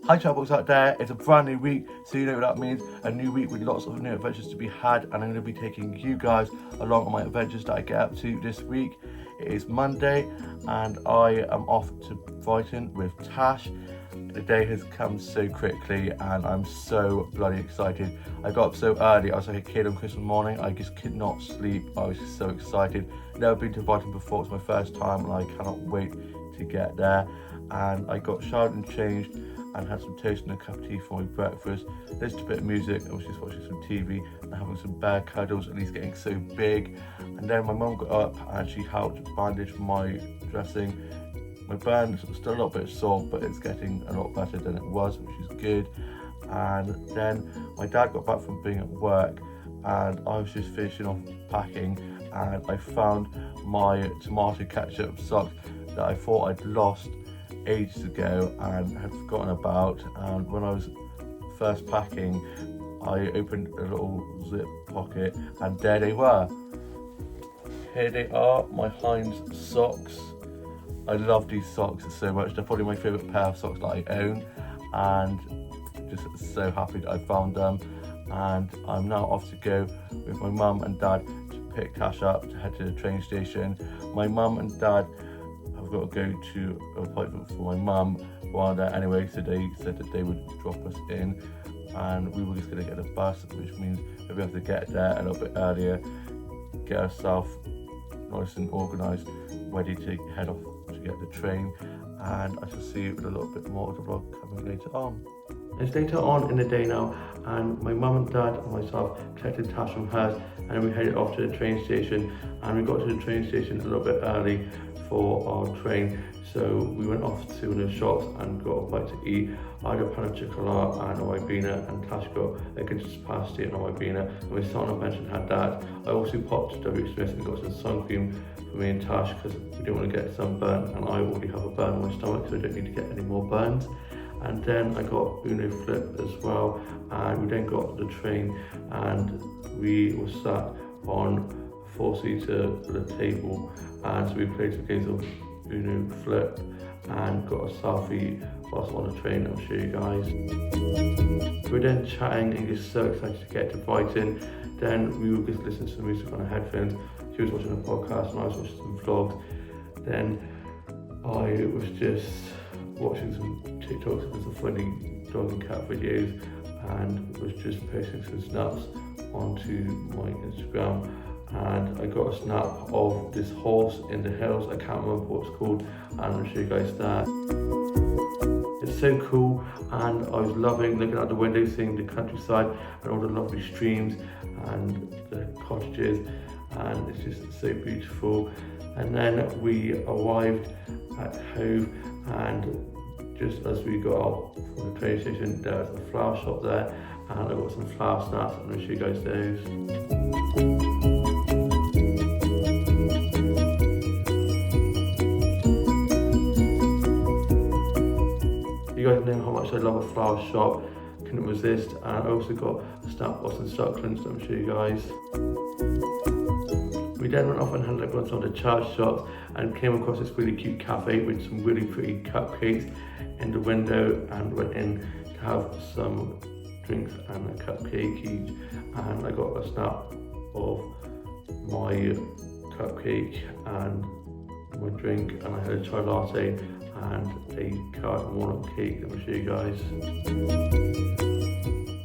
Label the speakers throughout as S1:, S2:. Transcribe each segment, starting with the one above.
S1: Hi travellers out there, it's a brand new week, so you know what that means, a new week with lots of new adventures to be had, and I'm going to be taking you guys along on my adventures that I get up to this week. It is Monday and I am off to Brighton with Tash. The day has come so quickly and I'm so bloody excited. I got up so early, I was like a kid on Christmas morning, I just could not sleep, I was just so excited. Never been to Brighton before, it's my first time and I cannot wait to get there. And I got showered and changed and had some toast and a cup of tea for my breakfast, listened to a bit of music, I was just watching some TV and having some bear cuddles and he's getting so big. And then my mum got up and she helped bandage my dressing. My burn's still a little bit sore, but it's getting a lot better than it was, which is good. And then my dad got back from being at work and I was just finishing off packing and I found my tomato ketchup socks that I thought I'd lost ages ago and had forgotten about. And when I was first packing, I opened a little zip pocket and there they were. Here they are, my Heinz socks. I love these socks so much. They're probably my favourite pair of socks that I own, and just so happy that I found them. And I'm now off to go with my mum and dad to pick Tash up to head to the train station. My mum and dad have got to go to an appointment for my mum while there anyway, so they said that they would drop us in and we were just going to get a bus, which means that we have to get there a little bit earlier, get ourselves nice and organised, ready to head off to get the train. And I shall see you with a little bit more of the vlog coming later on. It's later on in the day now and my mum and dad and myself collected Tash from hers and we headed off to the train station, and we got to the train station a little bit early for our train, so we went off to the shops and got a bite to eat. I had a pan of chocolate and a Ribena, and Tash got a good pasty and a Ribena, and we sat on a bench and had that. I also popped to W Smith and got some sun cream for me and Tash because we didn't want to get sunburn, and I already have a burn on my stomach so I don't need to get any more burns. And then I got Uno Flip as well, and we then got the train and we were sat on a 4-seater with a table, and so we played some games of Uno Flip and got a selfie whilst on the train. I'll show you guys. We were then chatting and just so excited to get to Brighton. Then we were just listening to some music on our headphones. She was watching a podcast and I was watching some vlogs. Then I was just watching some TikToks and some funny dog and cat videos and was just posting some snaps onto my Instagram. And I got a snap of this horse in the hills, I can't remember what it's called, and I'll show you guys that. It's so cool and I was loving looking out the window, seeing the countryside and all the lovely streams and the cottages, and it's just so beautiful. And then we arrived at home, and just as we got out from the train station there was a flower shop there and I got some flower snaps and I'll show you guys those. You guys know how much I love a flower shop, couldn't resist, and I also got a snap of some succulents that I'll show you guys. We then went off and had a look at some of the church shops and came across this really cute cafe with some really pretty cupcakes in the window, and went in to have some drinks and a cupcake each, and I got a snap of my cupcake and my drink, and I had a chai latte and a carrot and walnut cake that I'll show you guys.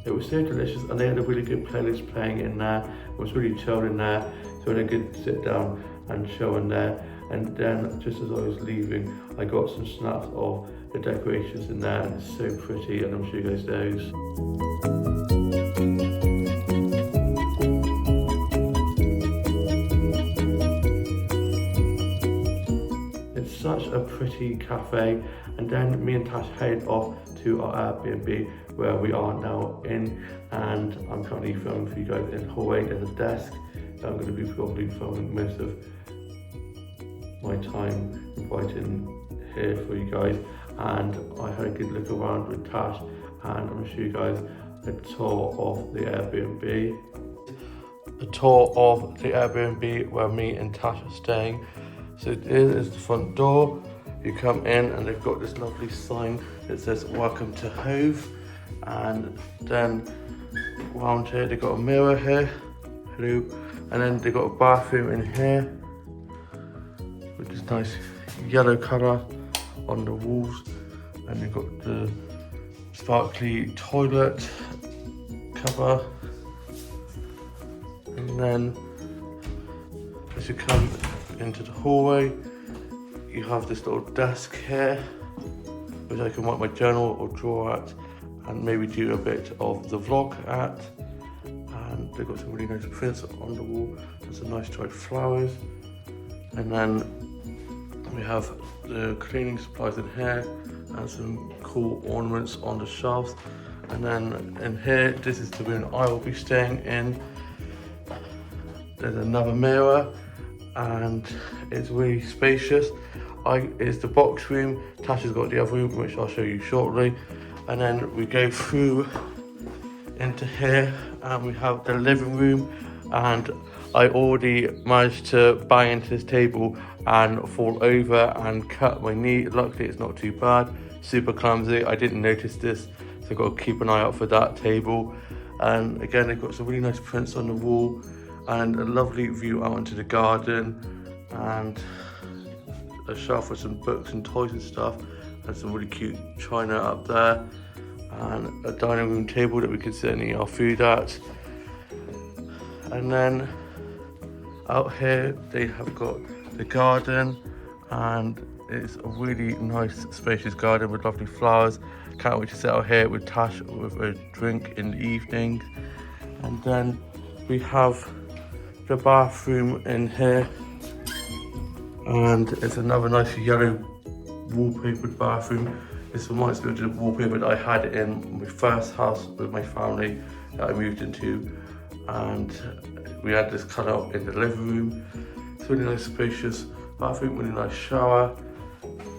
S1: It was so delicious and they had a really good playlist playing in there. It was really chilled in there, so I had a good sit down and chill in there. And then just as I was leaving, I got some snaps of the decorations in there, and it's so pretty, and I'll show you guys those. Such a pretty cafe. And then me and Tash headed off to our Airbnb where we are now in, and I'm currently filming for you guys in the hallway. There's a desk that I'm going to be probably filming most of my time in Brighton here for you guys. And I had a good look around with Tash, and I'm going to show you guys a tour of the Airbnb. A tour of the Airbnb where me and Tash are staying. So here is the front door. you come in and they've got this lovely sign that says welcome to Hove, and then around here they've got a mirror here, hello, and then they've got a bathroom in here, which is nice yellow colour on the walls, and they've got the sparkly toilet cover, and then as you come into the hallway you have this little desk here which I can write my journal or draw at and maybe do a bit of the vlog at. And they've got some really nice prints on the wall and some nice dried flowers, and then we have the cleaning supplies in here and some cool ornaments on the shelves. And then in here, this is the room I will be staying in. There's another mirror and it's really spacious. It's the box room. Tash has got the other room, which I'll show you shortly. And then we go through into here and we have the living room, and I already managed to bang into this table and fall over and cut my knee. Luckily it's not too bad. Super clumsy, I didn't notice this, so I've got to keep an eye out for that table. And again, they've got some really nice prints on the wall and a lovely view out into the garden, and a shelf with some books and toys and stuff, and some really cute china up there, and a dining room table that we can sit and eat our food at. And then out here they have got the garden, and it's a really nice spacious garden with lovely flowers. Can't wait to sit out here with Tash with a drink in the evening. And then we have the bathroom in here, and it's another nice yellow wallpapered bathroom. This reminds me of the wallpaper that I had in my first house with my family that I moved into, and we had this colour in the living room. It's really nice spacious bathroom, really nice shower,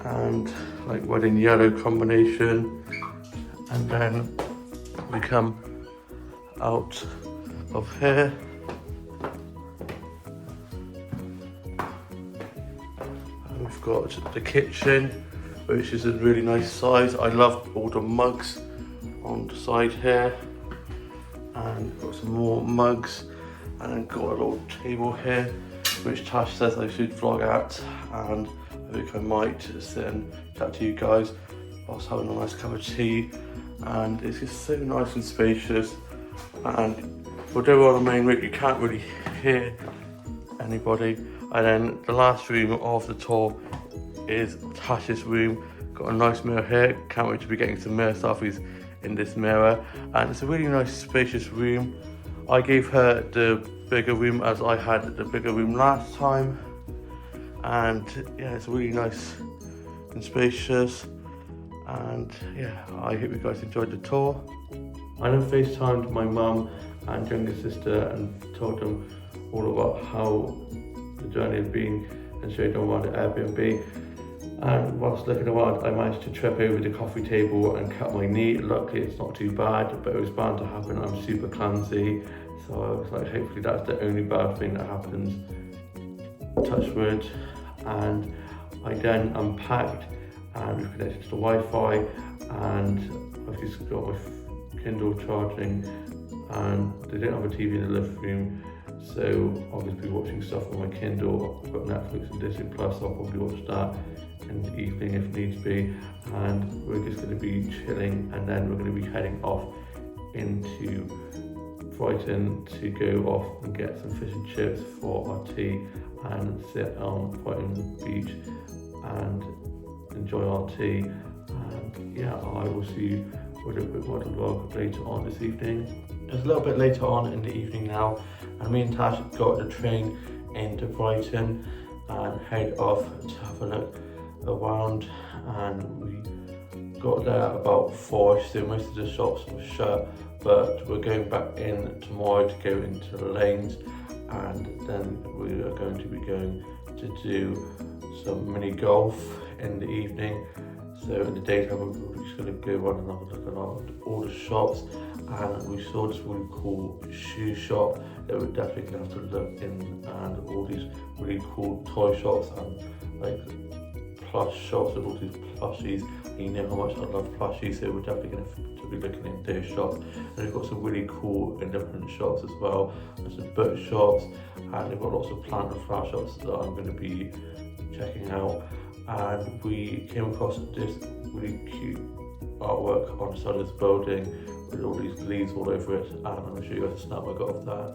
S1: and like wedding yellow combination. And then we come out of here and we've got the kitchen, which is a really nice size. I love all the mugs on the side here, and got some more mugs, and then got a little table here which Tash says I should vlog at, and I think I might sit and chat to you guys whilst having a nice cup of tea. And it's just so nice and spacious, and although we're on the main road you can't really hear anybody. And then the last room of the tour is Tash's room. Got a nice mirror here, can't wait to be getting some mirror selfies in this mirror, and it's a really nice spacious room. I gave her the bigger room as I had the bigger room last time, and yeah, it's really nice and spacious. And yeah, I hope you guys enjoyed the tour. I then FaceTimed my mum and younger sister and told them all about how the journey had been and showed them around the Airbnb. And whilst looking around, I managed to trip over the coffee table and cut my knee. Luckily it's not too bad, but it was bound to happen. I'm super clumsy, so I was like, hopefully that's the only bad thing that happens, touch wood. And I then unpacked and we've connected to the Wi-Fi, and I've just got my Kindle charging, and they don't have a TV in the living room, so I'll just be watching stuff on my Kindle. I've got Netflix and Disney Plus, so I'll probably watch that in the evening if needs be, and we're just going to be chilling, and then we're going to be heading off into Brighton to go off and get some fish and chips for our tea and sit on Brighton beach and enjoy our tea. And yeah, I will see you with a bit more vlog later on this evening. It's a little bit later on in the evening now, and me and Tash got the train into Brighton and head off to have a look around, and we got there about 4ish, so most of the shops were shut, but we're going back in tomorrow to go into the lanes, and then we are going to be going to do some mini golf in the evening. So in the daytime we're just going to go around and have a look around all the shops, and we saw this really cool shoe shop that we're definitely going to have to look in, and all these really cool toy shops and like plush shops with all these plushies. And you know how much I love plushies, so we're definitely going to be looking in those shops. And we've got some really cool independent shops as well. There's some book shops, and we've got lots of plant and flower shops that I'm going to be checking out. And we came across this really cute artwork on the side of this building with all these leaves all over it, and I'm going to show you guys a snap I got of that.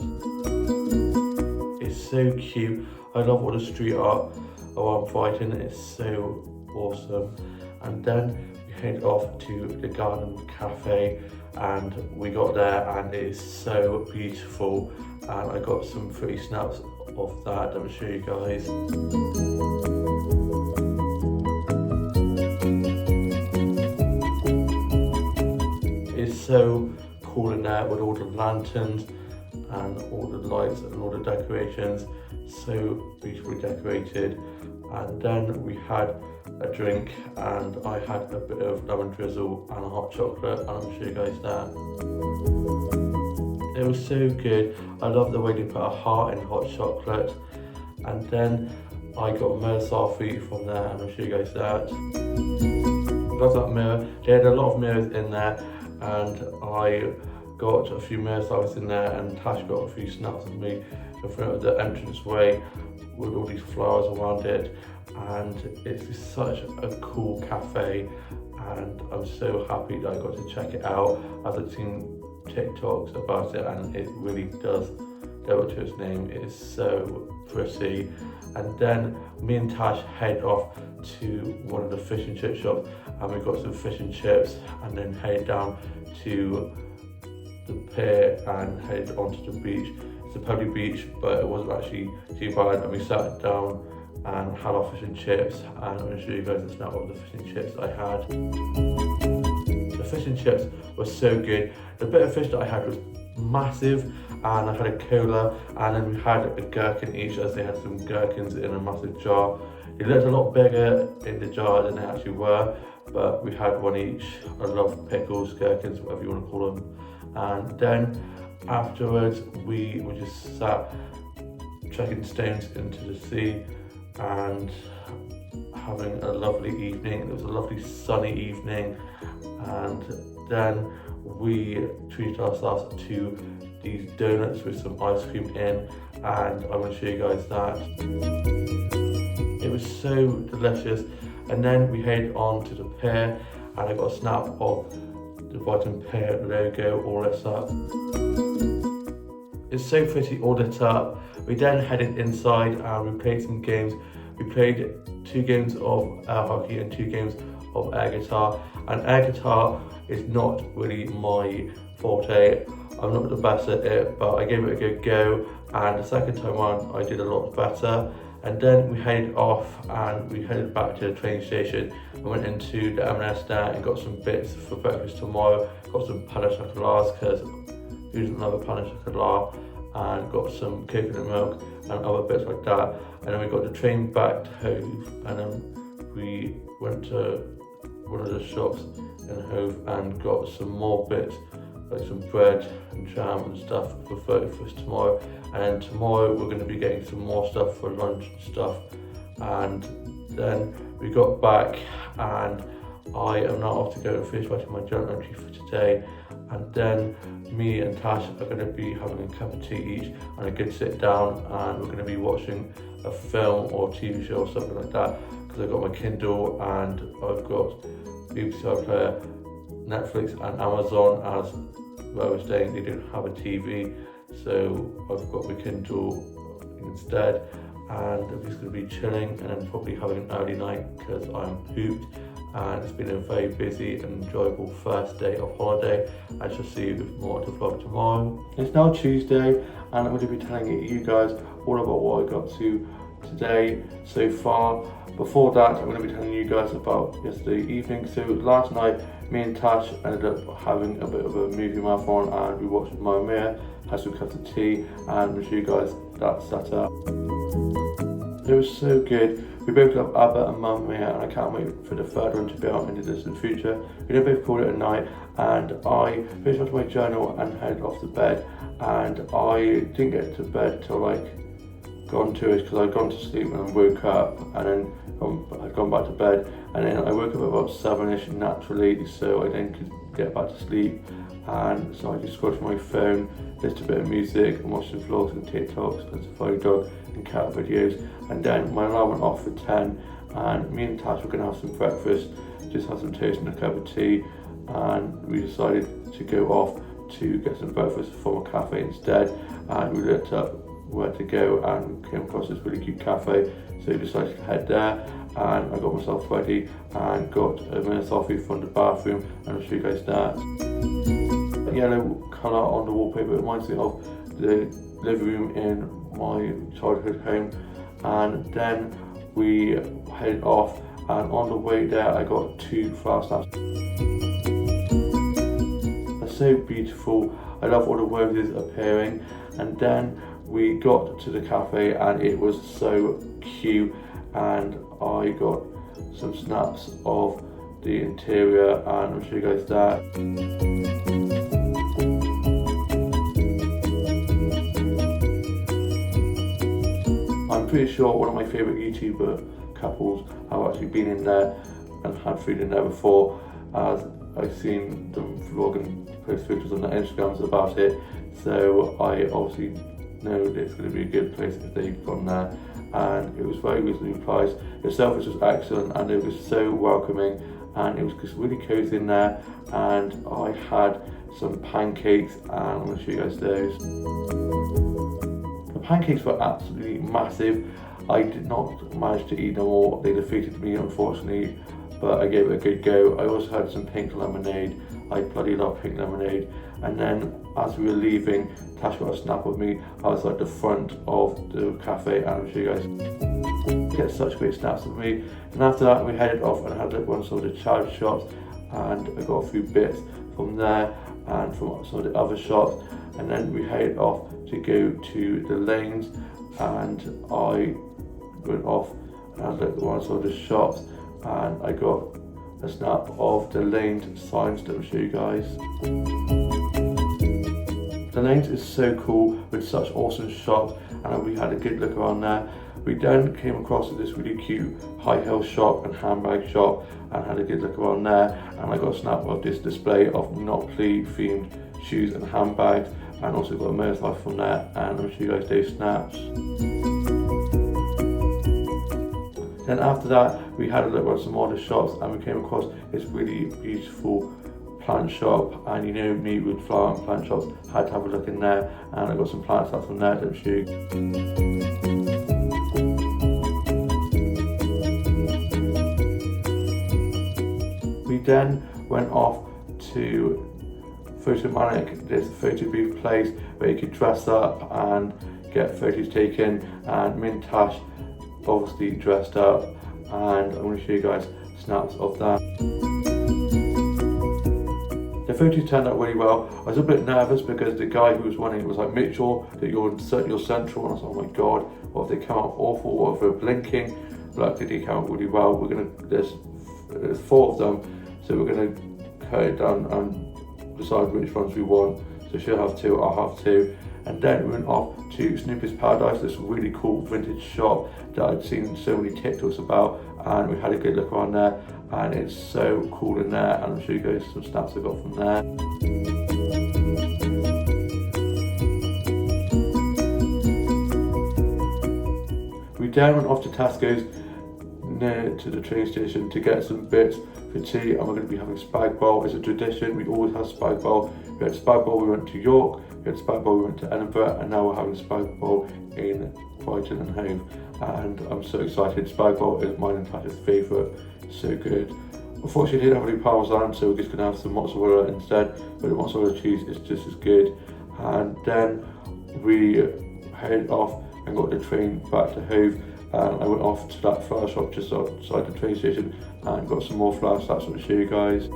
S1: It's so cute. I love all the street art around Brighton. It's so awesome. And then we headed off to the Garden Cafe, and we got there and it is so beautiful, and I got some pretty snaps of that. I'm going to show you guys. It's so cool in there with all the lanterns and all the lights and all the decorations, so beautifully decorated. And then we had a drink, and I had a bit of lemon drizzle and a hot chocolate, and I'm going to show you guys that. It was so good. I love the way they put a heart in hot chocolate. And then I got a mirror selfie from there, and I'll show you guys that. Love that mirror. They had a lot of mirrors in there, and I got a few mirror selfies in there, and Tash got a few snaps of me in front of the entranceway with all these flowers around it. And it's just such a cool cafe, and I'm so happy that I got to check it out, as I've seen TikToks about it, and it really does go to its name. It is so pretty. And then me and Tash head off to one of the fish and chip shops, and we got some fish and chips, and then head down to the pier and head onto the beach. It's a public beach, but it wasn't actually too bad, and we sat down and had our fish and chips, and I'm going to show you guys a snap of the fish and chips I had. The fish and chips were so good. The bit of fish that I had was massive, and I had a cola, and then we had a gherkin each, as they had some gherkins in a massive jar. It looked a lot bigger in the jar than they actually were, but we had one each. I love pickles, gherkins, whatever you want to call them. And then afterwards we were just sat chucking stones into the sea and having a lovely evening. It was a lovely sunny evening, and then we treated ourselves to these donuts with some ice cream in, and I'm going to show you guys that. It was so delicious. And then we headed on to the pier, and I got a snap of the Brighton Pier logo all lit up. It's so pretty all lit up. We then headed inside and we played some games. We played 2 games of air hockey and 2 games of air guitar. And air guitar is not really my forte. I'm not the best at it, but I gave it a good go. And the second time around, I did a lot better. And then we headed off and we headed back to the train station. I went into the M&S there and got some bits for breakfast tomorrow. Got some pain au chocolats, because who doesn't love a pain au chocolat? And got some coconut milk and other bits like that. And then we got the train back to Hove, and then we went to one of the shops in Hove and got some more bits, like some bread and jam and stuff for breakfast tomorrow. And then tomorrow we're going to be getting some more stuff for lunch and stuff. And then we got back, and I am now off to go and finish writing my journal entry for today. And then me and Tash are going to be having a cup of tea each and a good sit down, and we're going to be watching a film or TV show or something like that, because I've got my Kindle and I've got BBC iPlayer, Netflix and Amazon. As where I was staying, they didn't have a TV, so I've got my Kindle instead, and I'm just going to be chilling and then probably having an early night because I'm pooped. And it's been a very busy and enjoyable first day of holiday. I shall see you with more to vlog tomorrow. It's now Tuesday, and I'm going to be telling you guys all about what I got to today so far. Before that, I'm going to be telling you guys about yesterday evening. So last night, me and Tash ended up having a bit of a movie marathon, and we watched Mamma Mia, had some cups of tea, and I'll show you guys that setup. It was so good. We both love ABBA and Mamma Mia, and I can't wait for the third one to be out in the distant future. We then both called it a night, and I finished off my journal and headed off to bed. And I didn't get to bed till like gone to is because I'd gone to sleep and then woke up, and then I'd gone back to bed, and then I woke up at about 7ish naturally, so I then could get back to sleep. And so I just scrolled through my phone, listened to a bit of music and watched some vlogs and TikToks and Safari Dog and cat videos, and then my alarm went off for 10, and me and Tash were going to have some breakfast, just have some toast and a cup of tea, and we decided to go off to get some breakfast from a cafe instead, and we looked up where to go and came across this really cute cafe, so we decided to head there, and I got myself ready and got a Murthaffy from the bathroom, and I'll show you guys that. The yellow colour on the wallpaper reminds me of the living room in my childhood home, and then we headed off, and on the way there I got 2 flower snaps. They're so beautiful, I love all the roses appearing, and then we got to the cafe and it was so cute, and I got some snaps of the interior, and I'll show you guys that. I'm pretty sure one of my favourite YouTuber couples have actually been in there and had food in there before, as I've seen them vlog and post photos on their Instagrams about it, so I obviously know that it's going to be a good place if they've gone there. And it was very reasonably priced. The service was excellent and it was so welcoming, and it was just really cozy in there, and I had some pancakes and I'm going to show you guys those. The pancakes were absolutely massive. I did not manage to eat them all, they defeated me unfortunately, but I gave it a good go. I also had some pink lemonade, I bloody love pink lemonade, and then as we were leaving, Tash got a snap of me. I was at the front of the cafe, and I'll show you guys. Get such great snaps of me. And after that we headed off and had one of the charity shops, and I got a few bits from there and from some of the other shops, and then we headed off to go to the lanes, and I went off and had at one of the shops, and I got a snap of the lanes signs that I'll show you guys. The lanes is so cool with such awesome shops, and we had a good look around there. We then came across this really cute high heel shop and handbag shop and had a good look around there, and I got a snap of this display of Monopoly themed shoes and handbags, and also got a Murthaffy from there, and I'll show you guys those snaps. Then after that we had a look at some other shops, and we came across this really beautiful plant shop, and you know me with flower and plant shops, had to have a look in there, and I got some plants out from there to show you. We then went off to Photomanic, this photo booth place where you could dress up and get photos taken, and me and Tash obviously dressed up, and I'm going to show you guys snaps of that. The photos turned out really well. I was a bit nervous because the guy who was running it was like, make sure that you're central, and I was like, oh my god, what if they come out awful, what if they're blinking? Luckily they came out really well. There's 4 of them, so we're going to cut it down and decide which ones we want. So she'll have 2, I'll have 2. And then we went off to Snoopy's Paradise, this really cool vintage shop that I'd seen so many TikToks about, and we had a good look around there, and it's so cool in there, and I'll show you guys some snaps I got from there. We then went off to Tesco's near to the train station to get some bits for tea, and we're going to be having spag bowl. It's a tradition, we always have spag bowl. We had spag bowl, we went to York, we had spag bowl, we went to Edinburgh, and now we're having spag bowl in Brighton and Hove, and I'm so excited. Spag bowl is mine and Tash's favourite, so good. Unfortunately, we didn't have any parmesan, so we're just going to have some mozzarella instead, but the mozzarella cheese is just as good. And then we headed off and got the train back to Hove, and I went off to that flower shop just outside the train station and got some more flowers. That's what I'll show you guys.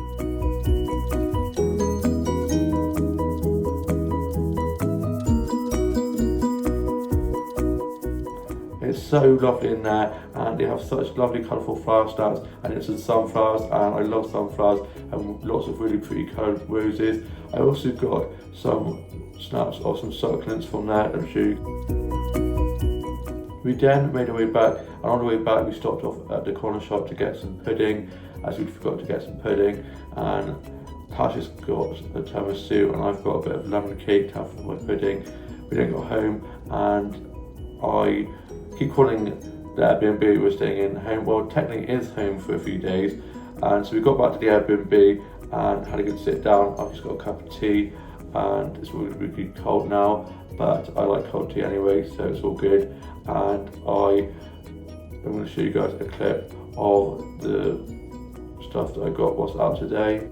S1: It's so lovely in there, and they have such lovely colourful flower stands, and it's in sunflowers, and I love sunflowers, and lots of really pretty coloured roses. I also got some snaps of some succulents from there, I'm sure. We then made our way back, and on the way back we stopped off at the corner shop to get some pudding, as we'd forgot to get some pudding, and Tasha's got a tiramisu and I've got a bit of lemon cake to have for my pudding. We then got home and I keep calling the Airbnb we were staying in home. Well, technically it is home for a few days, and so we got back to the Airbnb and had a good sit down. I've just got a cup of tea and it's really cold now, but I like cold tea anyway, so it's all good. And I'm going to show you guys a clip of the stuff that I got what's out today.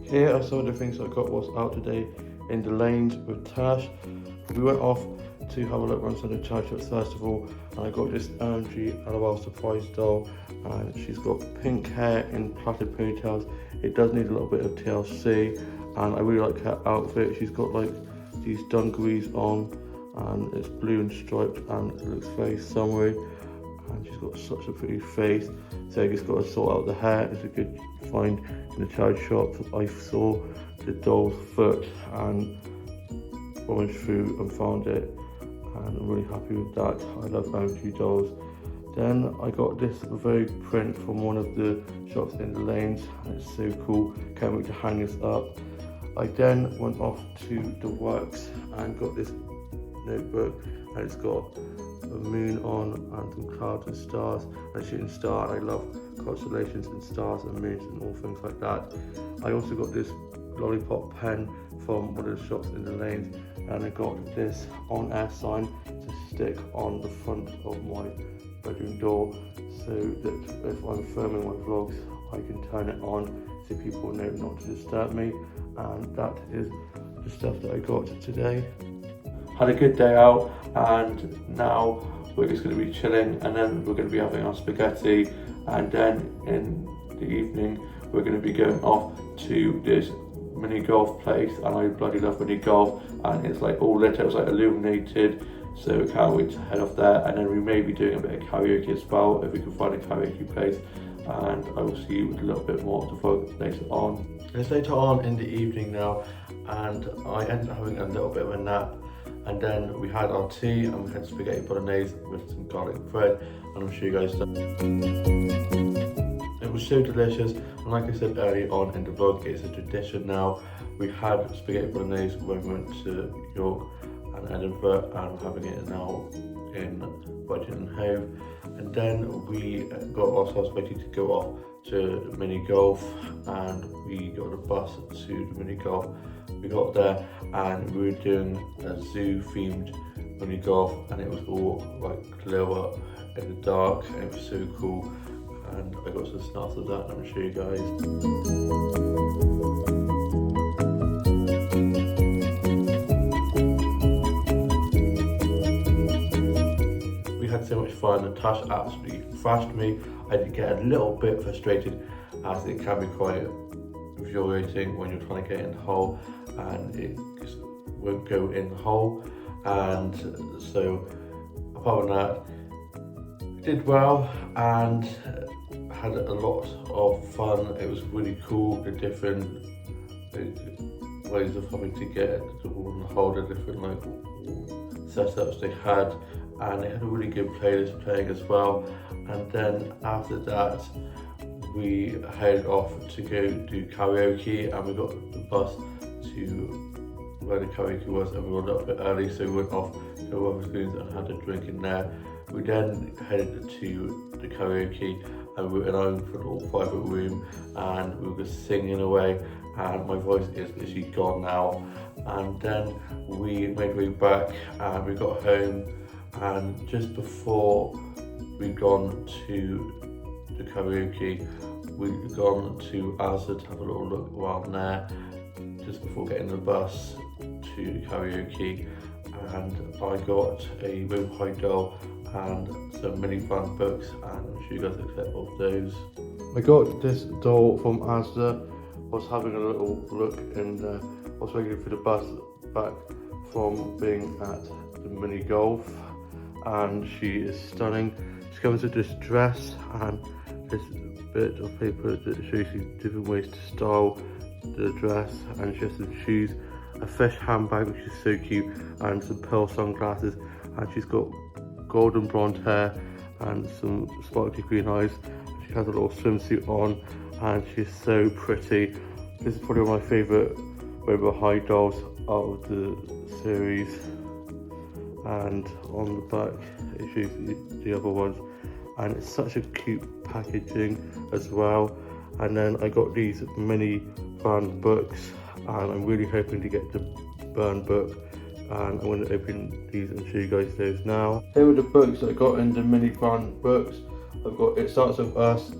S1: Here are some of the things I got what's out today in the lanes with Tash. We went off to have a look around some of the church shops first of all, and I got this OMG LOL surprise doll, and she's got pink hair in plaited ponytails. It does need a little bit of TLC, and I really like her outfit. She's got like these dungarees on, and it's blue and striped, and it looks very summery, and she's got such a pretty face. So I just got to sort out the hair. It's a good find in the charity shop. I saw the doll's foot and went through and found it, and I'm really happy with that. I love OMG dolls. Then I got this Vogue print from one of the shops in the lanes, and it's so cool. Can't wait to hang this up. I then went off to the works and got this notebook, and it's got a moon on and some clouds and stars and a shooting star. I love constellations and stars and moons and all things like that. I also got this lollipop pen from one of the shops in the lanes, and I got this on-air sign to stick on the front of my bedroom door, so that if I'm filming my vlogs I can turn it on so people know not to disturb me. And that is the stuff that I got today. Had a good day out, and now we're just going to be chilling, and then we're going to be having our spaghetti, and then in the evening we're going to be going off to this mini golf place, and I bloody love mini golf, and it's like all lit, it was like illuminated, so we can't wait to head off there. And then we may be doing a bit of karaoke as well if we can find a karaoke place, and I will see you with a little bit more of the vlog later on. It's later on in the evening now, and I ended up having a little bit of a nap, and then we had our tea and we had spaghetti bolognese with some garlic bread, and I'll show you guys that. It was so delicious, and like I said earlier on in the vlog, it's a tradition now. We had spaghetti bolognese when we went to York and Edinburgh, and we're having it now in Brighton and Hove. And then we got ourselves ready to go off to mini golf, and we got a bus to the mini golf. We got there and we were doing a zoo themed mini golf, and it was all like glow up in the dark, and it was so cool. And I got some snaps of that, and I'm gonna show you guys. We had so much fun, and Tash absolutely thrashed me. I did get a little bit frustrated, as it can be quite infuriating when you're trying to get in the hole and it just won't go in the hole. And so apart from that, I did well and had a lot of fun. It was really cool, the different ways of having to get the ball in the hole, the different like setups they had, and they had a really good playlist playing as well. And then after that we headed off to go do karaoke, and we got the bus to where the karaoke was, and we were a little bit early, so we went off to Wetherspoons and had a drink in there. We then headed to the karaoke, and we were in our own little private room, and we were just singing away, and my voice is literally gone now. And then we made our way back, and we got home, and just before we'd gone to the karaoke, we'd gone to Asda to have a little look around there just before getting the bus to the karaoke, and I got a room high doll and some mini fun books, and I'll show you guys a clip of those. I got this doll from Asda. I was having a little look, and I was waiting for the bus back from being at the mini golf, and she is stunning. She comes with this dress and this bit of paper that shows you different ways to style the dress, and she has some shoes, a fish handbag which is so cute, and some pearl sunglasses, and she's got golden blonde hair and some sparkly green eyes. She has a little swimsuit on and she's so pretty. This is probably one of my favourite Rainbow High dolls out of the series. And on the back it shows the other ones, and it's such a cute packaging as well. And then I got these mini brand books, and I'm really hoping to get the brand book, and I'm going to open these and show you guys those now. Here are the books that I got in the mini brand books. I've got It Starts With Us,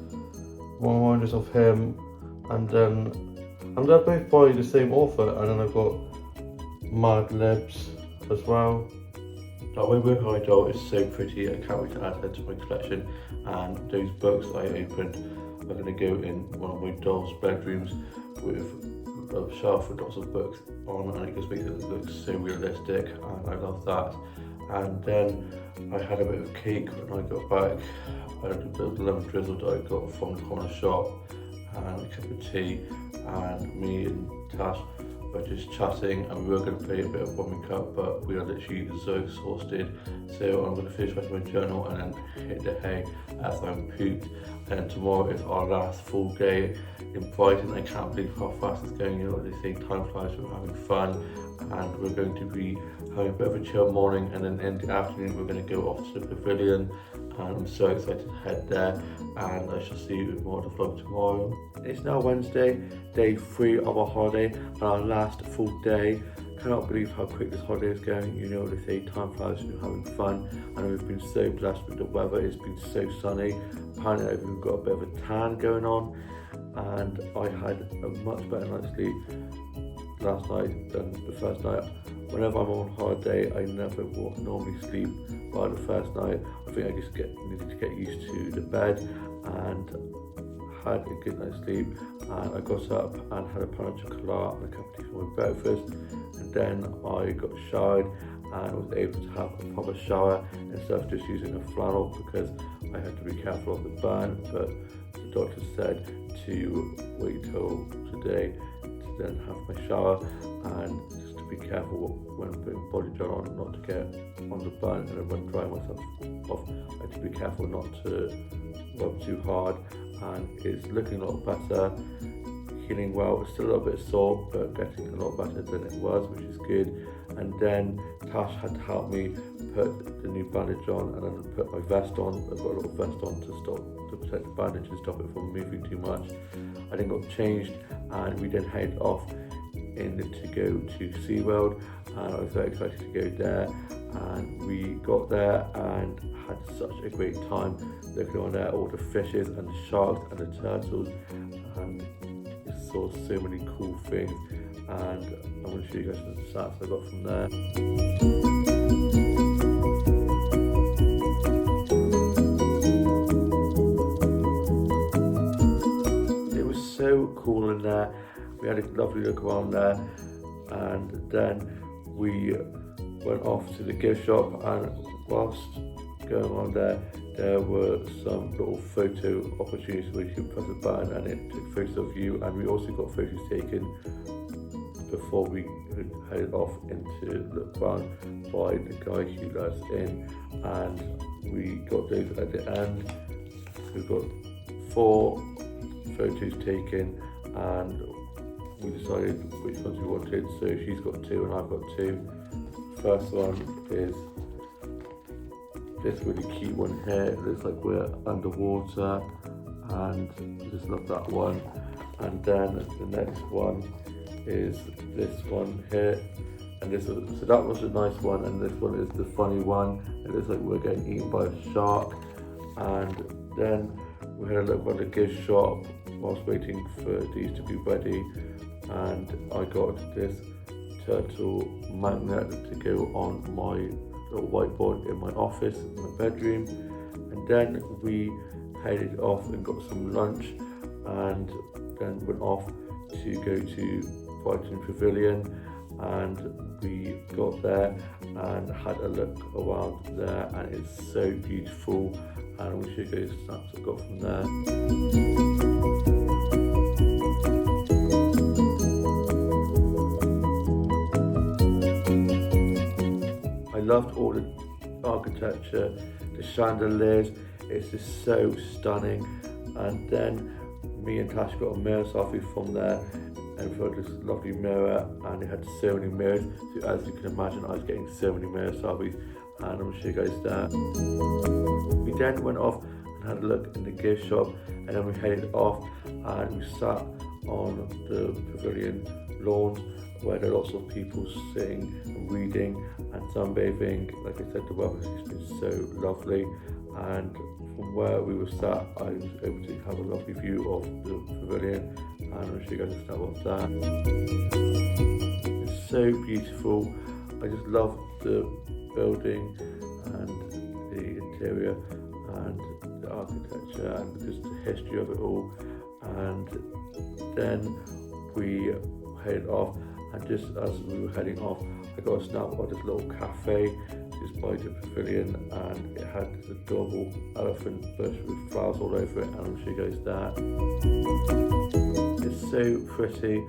S1: One Wonders of Him, and then they're both by the same author, and then I've got Mad Libs as well. That Rainbow High doll is so pretty. I can't wait to add her to my collection, and those books I opened are going to go in one of my doll's bedrooms with a shelf with lots of books on, and it just makes it look so realistic, and I love that. And then I had a bit of cake when I got back. I had a bit of lemon drizzle that I got from the corner shop, and a cup of tea, and me and Tash were just chatting, and we were going to play a bit of warming up, but we are literally so exhausted. So I'm going to finish writing my journal and then hit the hay as I'm pooped. And tomorrow is our last full day in Brighton. I can't believe how fast it's going. You know, they say time flies, we're having fun, and we're going to be having a bit of a chill morning, and then in the afternoon we're going to go off to the pavilion, and I'm so excited to head there, and I shall see you with more of the vlog tomorrow. It's now Wednesday, day 3 of our holiday, and our last full day. Cannot believe how quick this holiday is going. You know, they say time flies when you're having fun, and we've been so blessed with the weather. It's been so sunny. Apparently I've even got a bit of a tan going on, and I had a much better night's sleep last night than the first night. Whenever I'm on holiday, I never normally sleep well the first night. I think I just needed to get used to the bed, and had a good night's sleep. And I got up and had a pan of chocolate and a cup of tea for my breakfast, and then I got showered and was able to have a proper shower instead of just using a flannel, because I had to be careful of the burn. But the doctor said to wait till today to then have my shower, and just to be careful when putting body gel on, not to get on the burn, and then when drying myself off, I had to be careful not to rub too hard. And it's looking a lot better, healing well. It's still a little bit sore, but getting a lot better than it was, which is good. And then Tash had to help me put the new bandage on, and then put my vest on. I've got a little vest on to protect the bandage and stop it from moving too much. I then got changed, and we then headed off to go to SeaWorld, and I was very excited to go there. And we got there and had such a great time looking on there, all the fishes and the sharks and the turtles, and we saw so many cool things, and I'm going to show you guys some stats I got from there. It was so cool in there. We had a lovely look around there, and then we went off to the gift shop, and whilst going on there were some little photo opportunities where you can press a button and it took photos of you, and we also got photos taken before we headed off into the barn by the guy who let us in, and we got those at the end. We got 4 photos taken, and we decided which ones we wanted, so she's got 2 and I've got 2. First one is this really cute one here. It looks like we're underwater, and I just love that one. And then the next one is this one here, and so that was a nice one, and this one is the funny one. It looks like we're getting eaten by a shark. And then we had a look at the gift shop whilst waiting for these to be ready, and I got this turtle magnet to go on my little whiteboard in my office, in my bedroom. And then we headed off and got some lunch, and then went off to go to Brighton Pavilion, and we got there and had a look around there, and it's so beautiful, and we should go snaps I got from there. I loved all the architecture, the chandeliers, it's just so stunning. And then me and Tash got a mirror selfie from there, and we got this lovely mirror, and it had so many mirrors. So as you can imagine, I was getting so many mirror selfies, and I'm gonna show you guys that. We then went off and had a look in the gift shop, and then we headed off and we sat on the pavilion lawns where there are lots of people sitting and reading and sunbathing. Like I said, the weather has been so lovely, and from where we were sat, I was able to have a lovely view of the pavilion, and I'll show you guys a snap of that. It's so beautiful. I just love the building and the interior and the architecture and just the history of it all. And then we headed off, and just as we were heading off, I got a snap of this little cafe just by the pavilion, and it had this adorable elephant bush with flowers all over it, and I'll show you guys that. It's so pretty.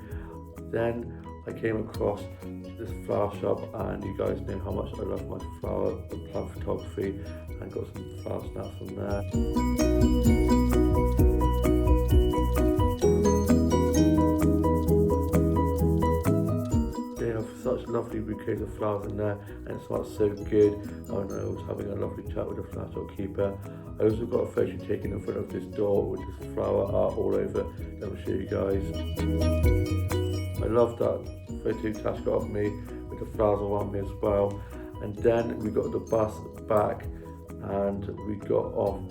S1: Then I came across this flower shop, and you guys know how much I love my flower and plant photography, and got some flower snaps from there. Such lovely bouquets of flowers in there, and it smells so good. And I was having a lovely chat with the flower shop keeper. I also got a photo taken in front of this door with this flower art all over. Let me show you guys. I love that photo Tash got of me with the flowers around me as well. And then we got the bus back, and we got off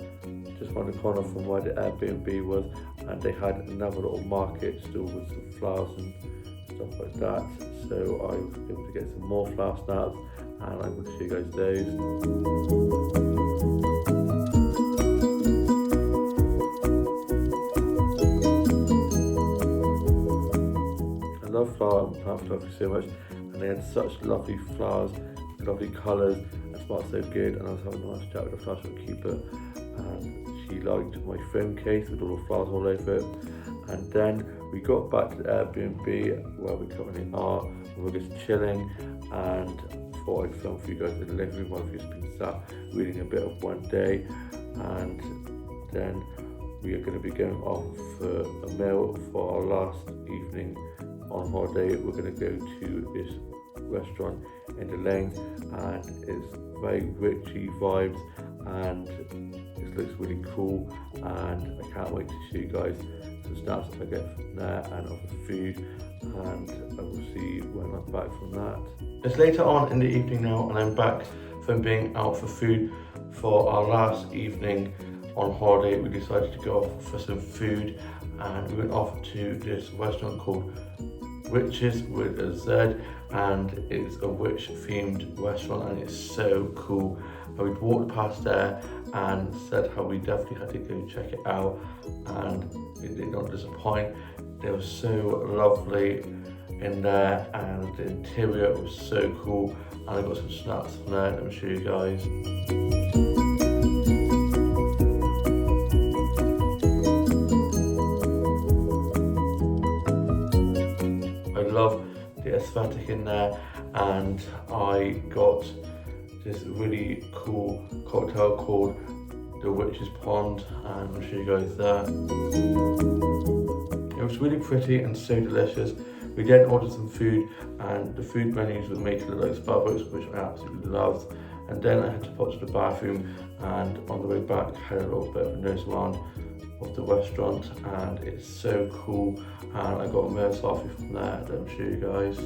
S1: just around the corner from where the Airbnb was, and they had another little market still with some flowers and stuff like that. So I was able to get some more flower snaps, and I'm going to show you guys those. I love flower and plant photography so much, and they had such lovely flowers, lovely colours, and smelled so good. And I was having a nice chat with the flower shop keeper, and she liked my phone case with all the flowers all over it. And then we got back to the Airbnb where we currently are, and we're just chilling, and thought I'd film for you guys in the living room while we've just been sat reading a bit of one day. And then we are going to be going off for a meal for our last evening on holiday. We're going to go to this restaurant in the lanes, and it's very witchy vibes, and it looks really cool, and I can't wait to show you guys some snaps I get from there and of the food, and I will see you when I'm back from that. It's later on in the evening now, and I'm back from being out for food. For our last evening on holiday, we decided to go off for some food, and we went off to this restaurant called Witches with a Z, and it's a witch themed restaurant, and it's so cool. And we walked past there and said how we definitely had to go check it out, and it did not disappoint. They were so lovely in there, and the interior was so cool, and I got some snaps from there. Let me show you guys. I love the aesthetic in there, and I got this really cool cocktail called the Witch's Pond, and I'll show you guys that. It was really pretty and so delicious. We then ordered some food, and the food menus were made to look like Starbucks, which I absolutely loved. And then I had to pop to the bathroom, and on the way back had a little bit of a nose around of the restaurant, and it's so cool. And I got a mirror selfie from there. Let me show you guys.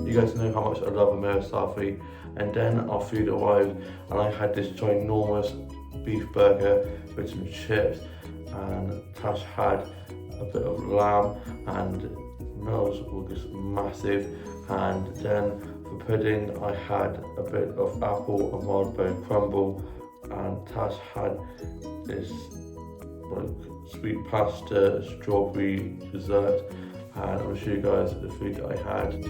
S1: You guys know how much I love a mirror selfie. And then our food arrived, and I had this ginormous beef burger with some chips, and Tash had a bit of lamb, and meals were just massive. And then for pudding, I had a bit of apple and wild bone crumble, and Tash had this like sweet pasta strawberry dessert, and I'll show you guys the food that I had.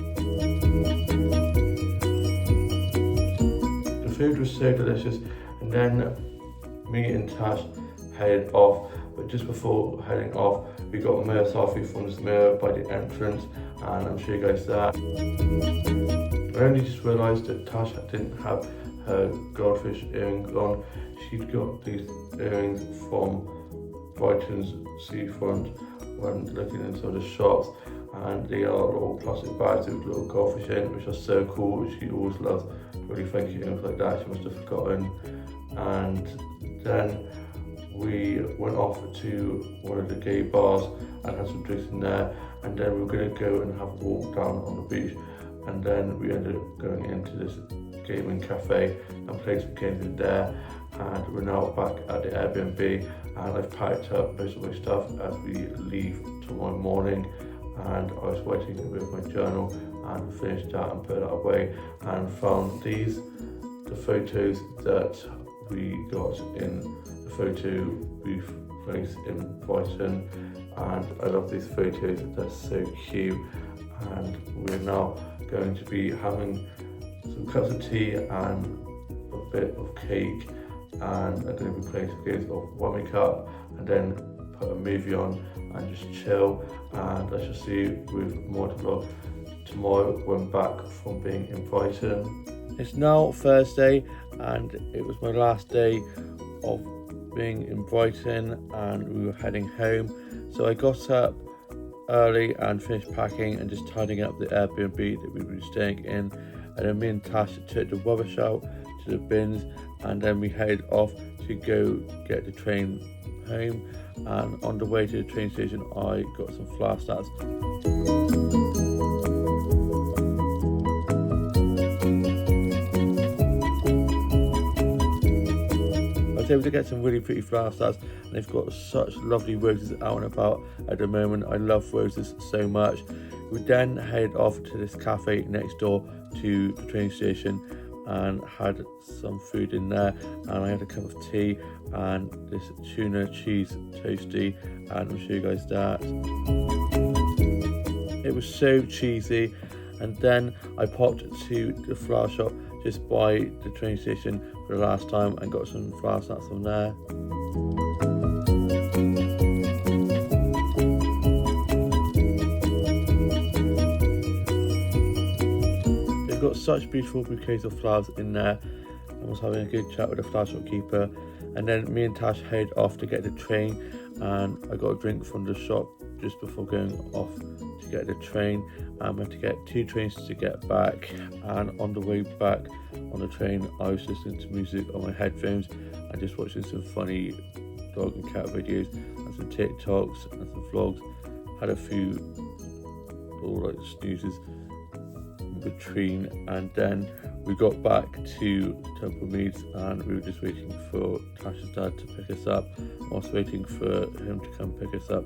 S1: The food was so delicious, and then me and Tash headed off, but just before heading off, we got a mirror selfie from this mirror by the entrance, and I'll show you guys that. I only just realised that Tasha didn't have her goldfish earrings on. She'd got these earrings from Brighton's seafront when looking in some of the shops, and they are little plastic bags with little goldfish in, which are so cool. She always loves really funky earrings like that. She must have forgotten. And then we went off to one of the gay bars and had some drinks in there, and then we were going to go and have a walk down on the beach, and then we ended up going into this gaming cafe and playing some games in there. And we're now back at the Airbnb, and I've packed up most of my stuff as we leave tomorrow morning. And I was waiting with my journal and finished that and put it away, and found these, the photos that we got in the photo booth place in Brighton. And I love these photos, they're so cute. And we're now going to be having some cups of tea and a bit of cake, and I'm going to be playing some games of Rummy Cup, and then put a movie on and just chill. And I shall see you with more to vlog tomorrow when I'm back from being in Brighton. It's now Thursday, and it was my last day of being in Brighton, and we were heading home. So I got up early and finished packing and just tidying up the Airbnb that we were staying in. And then me and Tash took the rubbish out to the bins, and then we headed off to go get the train home. And on the way to the train station, I got some flower starts. I was able to get some really pretty flower starts, and they've got such lovely roses out and about at the moment. I love roses so much. We then headed off to this cafe next door to the train station and had some food in there, and I had a cup of tea and this tuna cheese toasty, and I'll show you guys that. It was so cheesy. And then I popped to the flower shop just by the train station for the last time and got some flower starts from there. They've got such beautiful bouquets of flowers in there. I was having a good chat with the flower shopkeeper, and then me and Tash headed off to get the train, and I got a drink from the shop just before going off to get the train. I had to get 2 trains to get back, and on the way back on the train I was listening to music on my headphones and just watching some funny dog and cat videos and some TikToks and some vlogs. Had a few little like snoozes in between, and then we got back to Temple Meads and we were just waiting for Tash's dad to pick us up. Whilst waiting for him to come pick us up,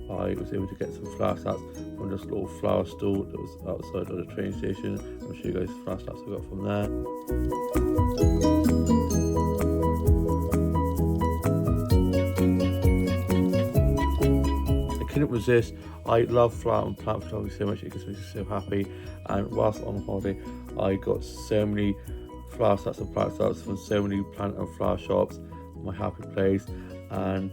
S1: I was able to get some flower starts from this little flower stall that was outside of the train station. I'll show you guys the flower starts I got from there. I couldn't resist. I love flower and plant photography so much, it gets me so happy. And whilst on holiday, I got so many flower starts and plant starts from so many plant and flower shops, my happy place. And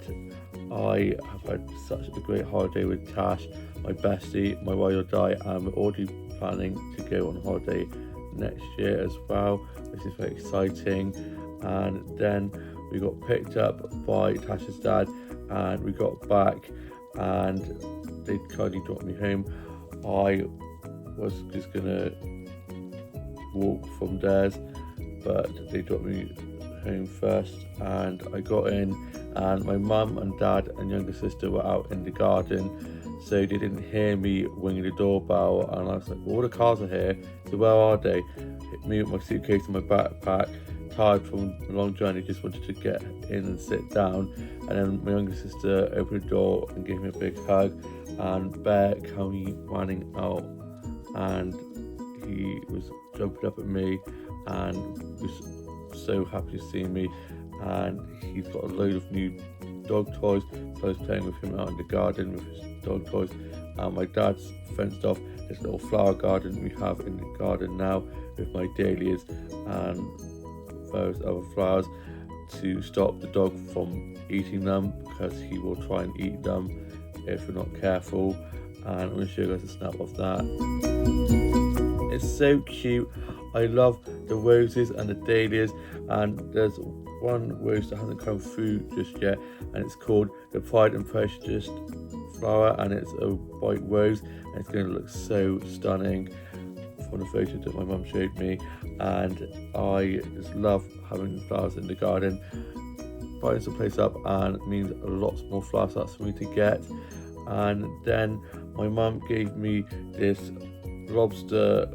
S1: I have had such a great holiday with Tash, my bestie, my ride or die, and we're already planning to go on holiday next year as well, which is very exciting. And then we got picked up by Tash's dad, and we got back and they kindly dropped me home. I was just gonna walk from theirs, but they dropped me home first, and I got in, and my mum and dad and younger sister were out in the garden, so they didn't hear me ringing the doorbell. And I was like, well, all the cars are here, so where are they? Hit me with my suitcase and my backpack, tired from a long journey, just wanted to get in and sit down. And then my younger sister opened the door and gave me a big hug, and Bear came running out, and he was jumping up at me and was so happy to see me. And he's got a load of new dog toys, so I was playing with him out in the garden with his dog toys. And my dad's fenced off this little flower garden we have in the garden now with my dahlias and various other flowers to stop the dog from eating them, because he will try and eat them if we're not careful. And I'm going to show you guys a snap of that. It's so cute. I love the roses and the dahlias, and there's one rose that hasn't come through just yet, and it's called the Pride and Prejudice flower, and it's a white rose, and it's going to look so stunning from the photos that my mum showed me. And I just love having flowers in the garden. Brightens the place up and means lots more flower starts for me to get. And then my mum gave me this lobster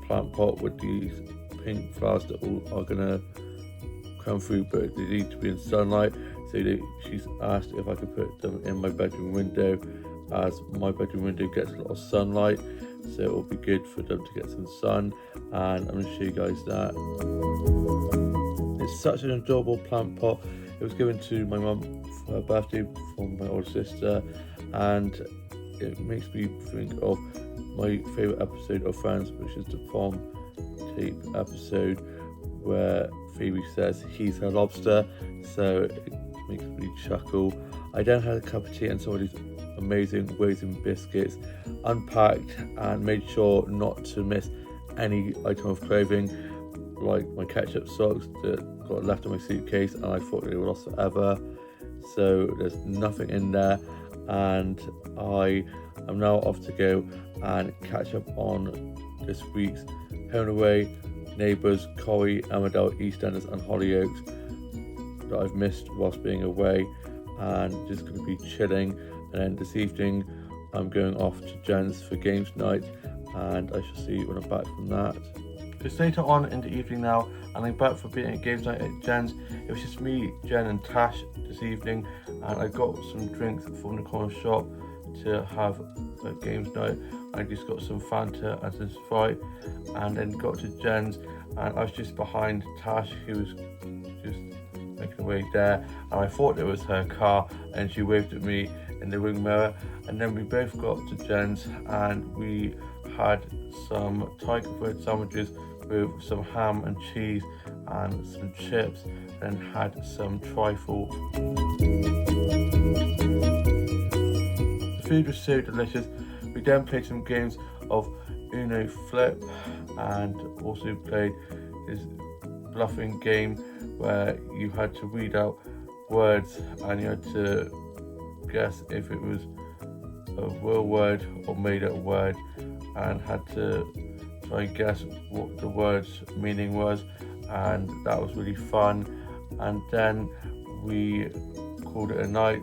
S1: plant pot with these pink flowers that all are gonna come through, but they need to be in sunlight. So she's asked if I could put them in my bedroom window, as my bedroom window gets a lot of sunlight, so it will be good for them to get some sun. And I'm going to show you guys that. It's such an adorable plant pot. It was given to my mum for her birthday from my older sister, and it makes me think of my favourite episode of Friends, which is the prom tape episode where Phoebe says he's her lobster, so it makes me chuckle. I then had a cup of tea and some of these amazing raisin biscuits, unpacked and made sure not to miss any item of clothing, like my ketchup socks that got left in my suitcase and I thought they were lost forever. So there's nothing in there, and I am now off to go and catch up on this week's Home and Away, Neighbours, Corrie, Emmerdale, EastEnders and Hollyoaks that I've missed whilst being away, and just going to be chilling. And then this evening I'm going off to Jen's for games night, and I shall see you when I'm back from that. It's later on in the evening now, and I'm back for being at games night at Jen's. It was just me, Jen and Tash this evening, and I got some drinks from the corner shop to have at games night. I just got some Fanta and some Sprite, and then got to Jen's, and I was just behind Tash, who was just making her way there, and I thought it was her car, and she waved at me in the wing mirror. And then we both got to Jen's, and we had some tiger bread sandwiches with some ham and cheese and some chips, and had some trifle. The food was so delicious. We then played some games of Uno Flip, and also played this bluffing game where you had to read out words and you had to guess if it was a real word or made up word, and had to try and guess what the word's meaning was, and that was really fun. And then we called it a night,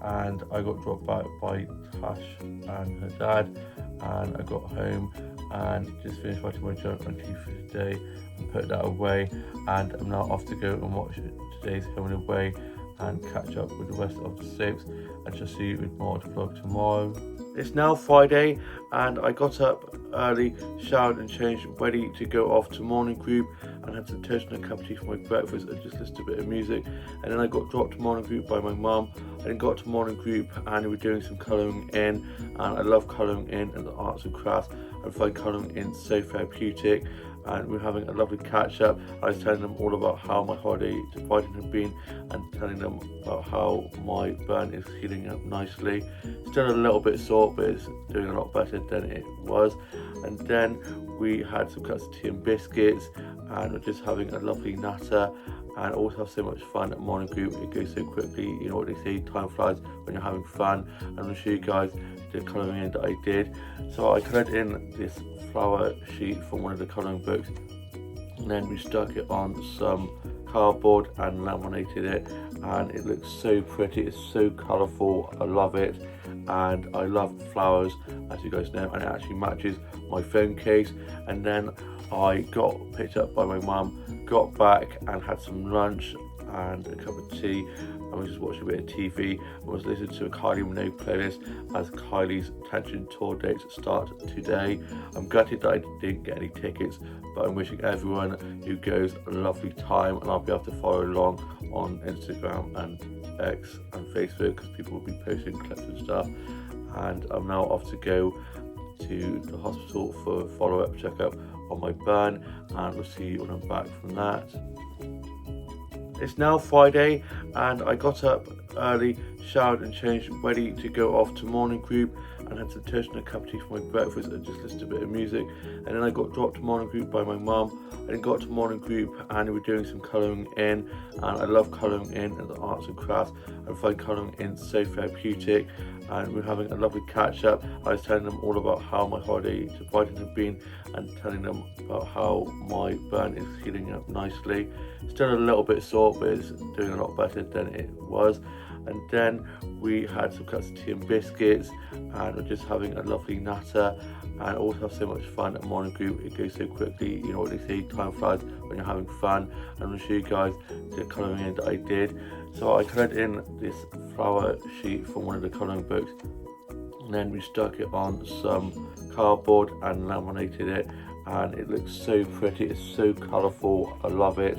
S1: and I got dropped back by Tash and her dad, and I got home and just finished writing my journal entry for today and put that away, and I'm now off to go and watch today's Home and Away and catch up with the rest of the soaps, and shall see you with more to vlog tomorrow. It's now Friday, and I got up early, showered and changed, ready to go off to morning group, and had some toast and a cup of tea for my breakfast and just listened to a bit of music. And then I got dropped to morning group by my mum. I then got to morning group and we were doing some colouring in, and I love colouring in and the arts and crafts. I find colouring in so therapeutic, and we were having a lovely catch up. I was telling them all about how my holiday to Brighton had been, and telling them about how my burn is healing up nicely. Still a little bit sore, but it's doing a lot better than it was. And then we had some cups of tea and biscuits, and we're just having a lovely natter, and always have so much fun at morning group. It goes so quickly, you know what they say, time flies when you're having fun. And I'm going to show you guys the colouring in that I did. So I coloured in this flower sheet from one of the colouring books, and then we stuck it on some cardboard and laminated it, and it looks so pretty. It's so colourful. I love it, and I love flowers, as you guys know, and it actually matches my phone case. And then I got picked up by my mum, got back and had some lunch and a cup of tea, and we just watched a bit of TV and was listening to a Kylie Minogue playlist as Kylie's Tension tour dates start today. I'm gutted that I didn't get any tickets, but I'm wishing everyone who goes a lovely time, and I'll be able to follow along on Instagram and X and Facebook, because people will be posting clips and stuff. And I'm now off to go to the hospital for a follow-up checkup on my burn, and we'll see you when I'm back from that. It's now Friday, and I got up early, showered and changed, ready to go off to morning group, and had some toast and a cup of tea for my breakfast and just listened to a bit of music. And then I got dropped to morning group by my mum. I then got to morning group and we were doing some colouring in, and I love colouring in and the arts and crafts. I find colouring in so therapeutic, and we were having a lovely catch up. I was telling them all about how my holiday to Brighton had been and telling them about how my burn is healing up nicely. Still a little bit sore, but it's doing a lot better than it was. And then we had some cups of tea and biscuits, and we're just having a lovely natter, and always have so much fun at morning group. It goes so quickly, you know what they say, time flies when you're having fun. And I'm going to show you guys the colouring in that I did. So I coloured in this flower sheet from one of the colouring books, and then we stuck it on some cardboard and laminated it, and it looks so pretty. It's so colourful. I love it,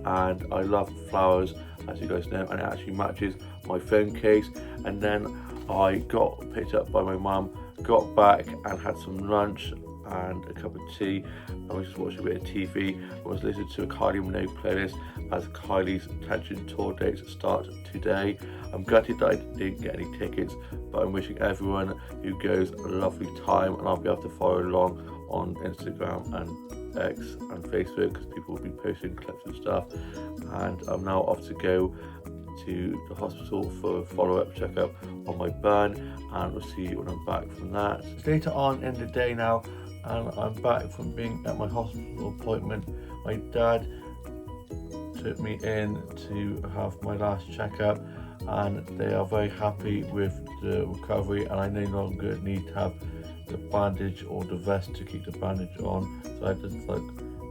S1: and I love flowers, as you guys know, and it actually matches my phone case. And then I got picked up by my mum, got back and had some lunch and a cup of tea, and we just watched a bit of TV. I was listening to a Kylie Minogue playlist as Kylie's Attention tour dates start today. I'm gutted that I didn't get any tickets, but I'm wishing everyone who goes a lovely time, and I'll be able to follow along on Instagram and X and Facebook, because people will be posting clips and stuff. And I'm now off to go to the hospital for a follow-up checkup on my burn, and we'll see when I'm back from that. It's later on in the day now, and I'm back from being at my hospital appointment. My dad took me in to have my last checkup, and they are very happy with the recovery, and I no longer need to have the bandage or the vest to keep the bandage on. So I just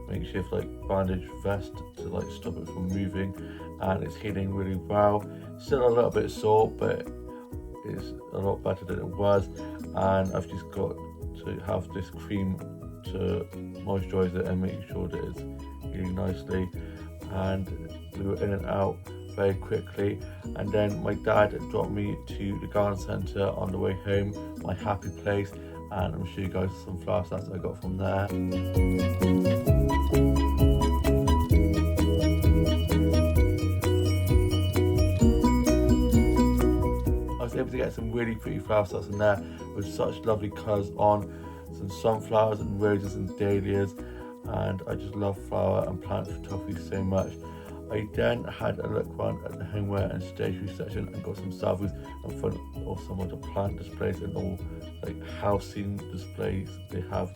S1: makeshift bandage vest to stop it from moving, and it's healing really well. Still a little bit sore, but it's a lot better than it was. And I've just got to have this cream to moisturize it and make sure that it's healing nicely. And we were in and out very quickly. And then my dad dropped me to the garden centre on the way home, my happy place, and I'm sure you guys some flower stats I got from there. I was able to get some really pretty flower stats in there with such lovely colours on, some sunflowers and roses and dahlias, and I just love flower and plant photography so much. I then had a look around at the homeware and stationery section and got some samples in front of some of the plant displays and all house scene displays they have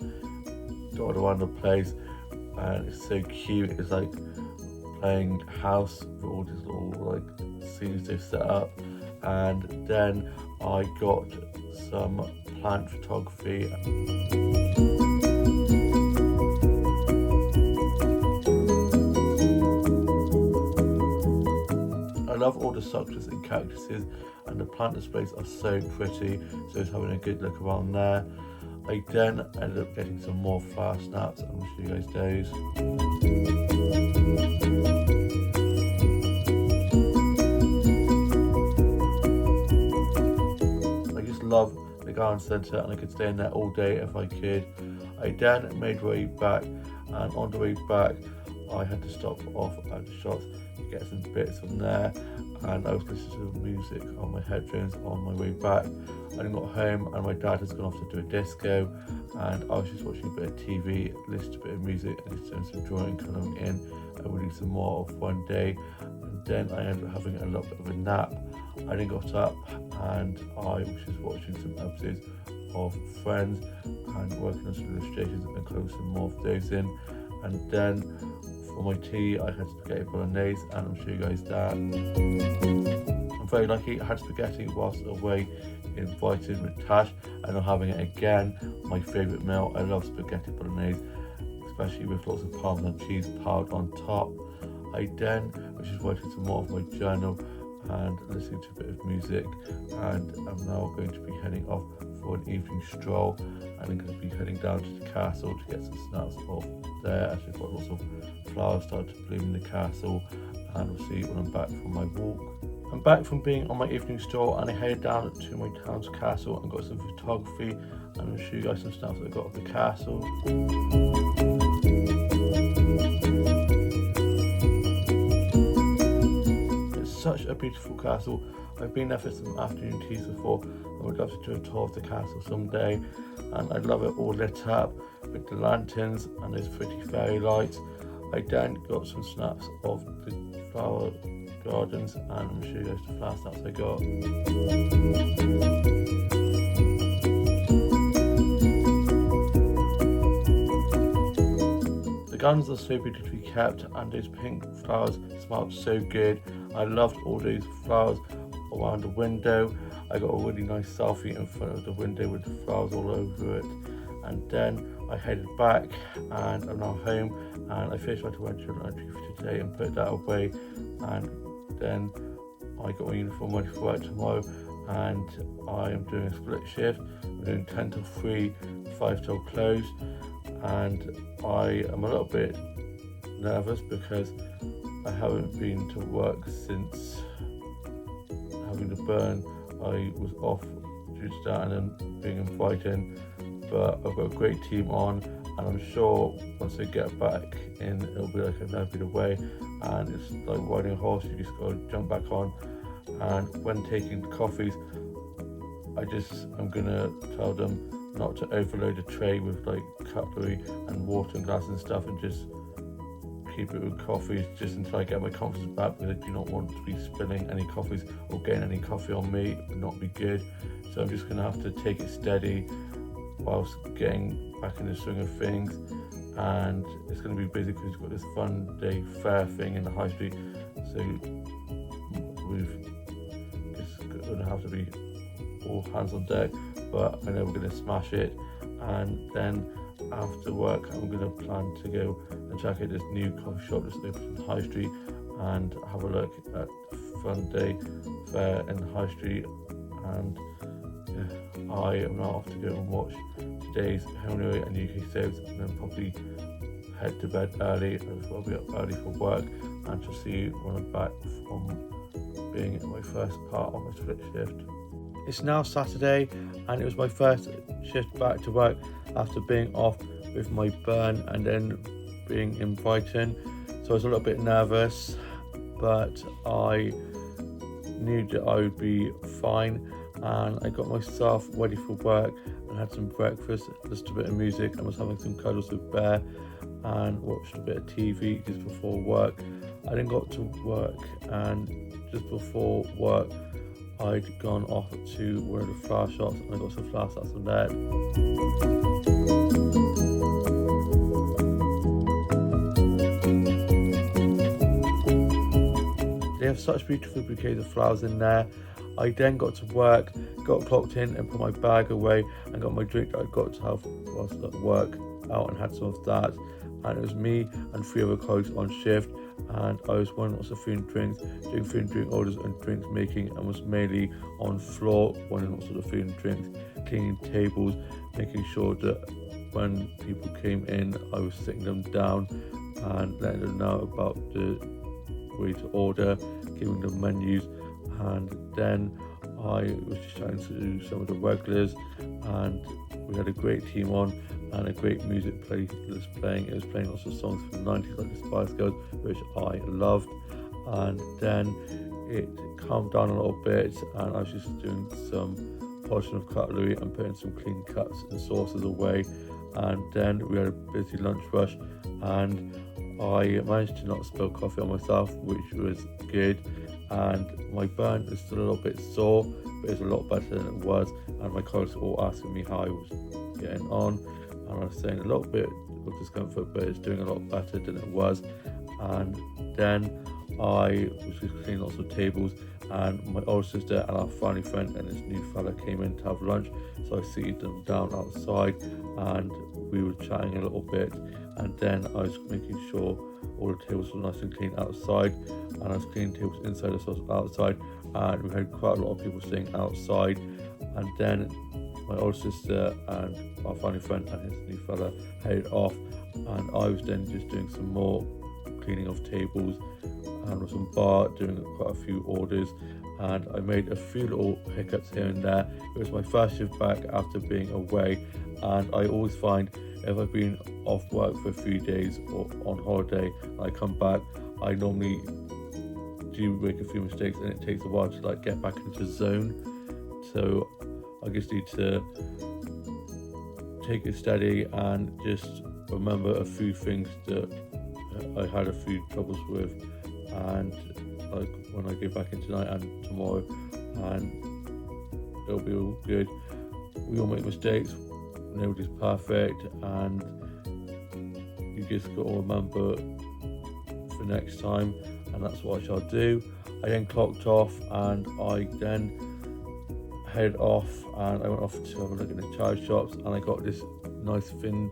S1: dotted around the place, and it's so cute. It's like playing house with all these little scenes they've set up. And then I got some plant photography. I love all the succulents and cactuses, and the plant displays are so pretty, so I was having a good look around there. I then ended up getting some more flower snaps, and I'll show you guys those. I just love the garden centre, and I could stay in there all day if I could. I then made my way back, and on the way back I had to stop off at the shops to get some bits from there, and I was listening to music on my headphones on my way back. I then got home and my dad has gone off to do a disco, and I was just watching a bit of TV, listening to a bit of music, and just doing some drawing, colouring in, and we'll do some more of one day. And then I ended up having a little bit of a nap. I then got up and I was just watching some episodes of Friends and working on some illustrations and closing some more of those in. And then for my tea I had spaghetti bolognese, and I'll show you guys that. I'm very lucky I had spaghetti whilst away in Brighton with Tash, and I'm having it again. My favourite meal. I love spaghetti bolognese, especially with lots of Parmesan cheese piled on top. I then was just writing some more of my journal and listening to a bit of music, and I'm now going to be heading off for an evening stroll, and I'm going to be heading down to the castle to get some snaps off there, as we've got lots of flowers starting to bloom in the castle, and we'll see when I'm back from my walk. I'm back from being on my evening stroll, and I headed down to my town's castle and got some photography, and I'll show you guys some snaps that I got of the castle. Such a beautiful castle. I've been there for some afternoon teas before. I would love to do a tour of the castle someday, and I love it all lit up with the lanterns and those pretty fairy lights. I then got some snaps of the flower gardens, and I'm sure you guys the flower snaps I got. The gardens are so beautifully kept, and those pink flowers smelled so good. I loved all those flowers around the window. I got a really nice selfie in front of the window with the flowers all over it, and then I headed back and I'm now home, and I finished my torrential entry for today and put that away, and then I got my uniform ready for work tomorrow, and I am doing a split shift. I'm doing 10 till 3, 5 till close, and I am a little bit nervous because I haven't been to work since having the burn. I was off due to that and then being in Brighton, but I've got a great team on, and I'm sure once I get back in it'll be like I've never been away, and it's like riding a horse, you just gotta jump back on. And when taking the coffees, I'm gonna tell them not to overload a tray with like cutlery and water and glass and stuff, and just keep it with coffees just until I get my confidence back, because I do not want to be spilling any coffees or getting any coffee on me. It would not be good. So I'm just going to have to take it steady whilst getting back in the swing of things. And it's going to be busy because we've got this fun day fair thing in the high street, so we've just going to have to be all hands on deck, but I know we're going to smash it. And then after work I'm going to plan to go and check out this new coffee shop that's open in the high street and have a look at the fun day fair in the high street. And yeah, I am now off to go and watch today's Home and Away and UK soaps, and then probably head to bed early as well, be up early for work, and to see you when I'm back from being in my first part of my split shift. It's now Saturday, and it was my first shift back to work after being off with my burn and then being in Brighton. So I was a little bit nervous, but I knew that I would be fine, and I got myself ready for work and had some breakfast, listened to a bit of music, and was having some cuddles with Bear and watched a bit of TV just before work. I then got to work, and just before work I'd gone off to one of the flower shops and I got some flower sets from there. They have such beautiful bouquets of flowers in there. I then got to work, got clocked in and put my bag away and got my drink that I got to have whilst at work out, and had some of that. And it was me and 3 other colleagues on shift, and I was running lots of food and drinks, doing food and drink orders and drinks making, and was mainly on floor running lots of the food and drinks, cleaning tables, making sure that when people came in I was sitting them down and letting them know about the way to order, giving them menus. And then I was just chatting to some of the regulars, and we had a great team on and a great music playlist playing. It was playing lots of songs from the 90s like the Spice Girls, which I loved. And then it calmed down a little bit, and I was just doing some polishing of cutlery and putting some clean cuts and sauces away. And then we had a busy lunch rush, and I managed to not spill coffee on myself, which was good. And my burn is still a little bit sore, but it's a lot better than it was. And my colleagues were all asking me how I was getting on, and I was saying a little bit of discomfort, but it's doing a lot better than it was. And then I was just cleaning lots of tables, and my older sister and our family friend and this new fella came in to have lunch, so I seated them down outside and we were chatting a little bit. And then I was making sure all the tables were nice and clean outside, and I was cleaning tables inside as well as outside, and we had quite a lot of people staying outside. And then my older sister and our family friend and his new fella headed off, and I was then just doing some more cleaning of tables and with some bar, doing quite a few orders, and I made a few little hiccups here and there. It was my first shift back after being away, and I always find if I've been off work for a few days or on holiday and I come back, I normally do make a few mistakes and it takes a while to like get back into the zone. So I just need to take it steady and just remember a few things that I had a few troubles with, and like when I get back in tonight and tomorrow, and it'll be all good. We all make mistakes, nobody's perfect, and you just got to remember for next time, and that's what I shall do. I then clocked off and I then head off and I went off to have a look at the charge shops, and I got this nice thin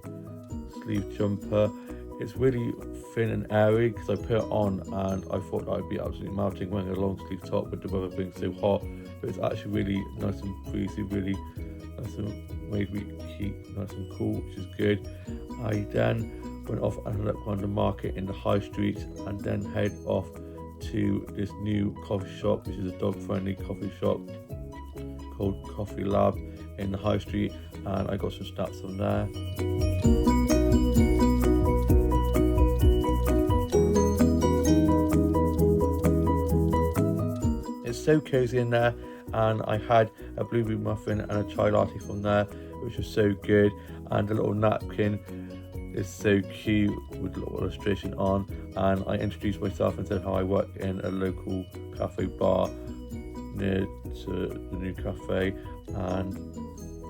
S1: sleeve jumper. It's really thin and airy because I put it on and I thought that I'd be absolutely melting wearing a long sleeve top with the weather being so hot, but it's actually really nice and breezy, really nice and made me keep nice and cool, which is good. I then went off and looked around the market in the high street and then head off to this new coffee shop, which is a dog friendly coffee shop called Coffee Lab in the high street, and I got some snacks from there. It's so cozy in there, and I had a blueberry muffin and a chai latte from there, which was so good, and the little napkin is so cute with a little illustration on, and I introduced myself and said how I work in a local cafe bar near to the new cafe, and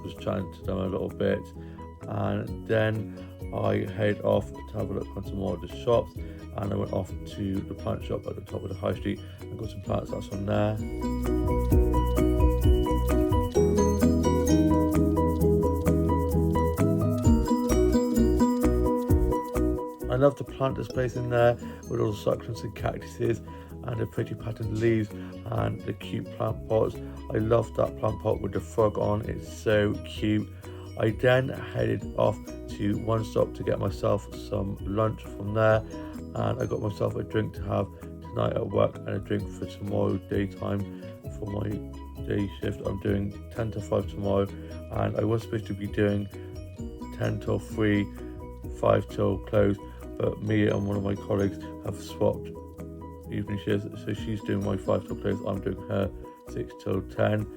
S1: was chatting to them a little bit, and then I head off to have a look on some more of the shops, and I went off to the plant shop at the top of the high street and got some plants that's from there. I love the plant displays in there with all the succulents and cactuses and the pretty patterned leaves and the cute plant pots. I love that plant pot with the frog on, it's so cute. I then headed off to One Stop to get myself some lunch from there, and I got myself a drink to have tonight at work and a drink for tomorrow daytime for my day shift. I'm doing 10 to 5 tomorrow, and I was supposed to be doing 10 till 3, 5 till close, but me and one of my colleagues have swapped evening shifts, so she's doing my 5 till close, I'm doing her 6 till 10.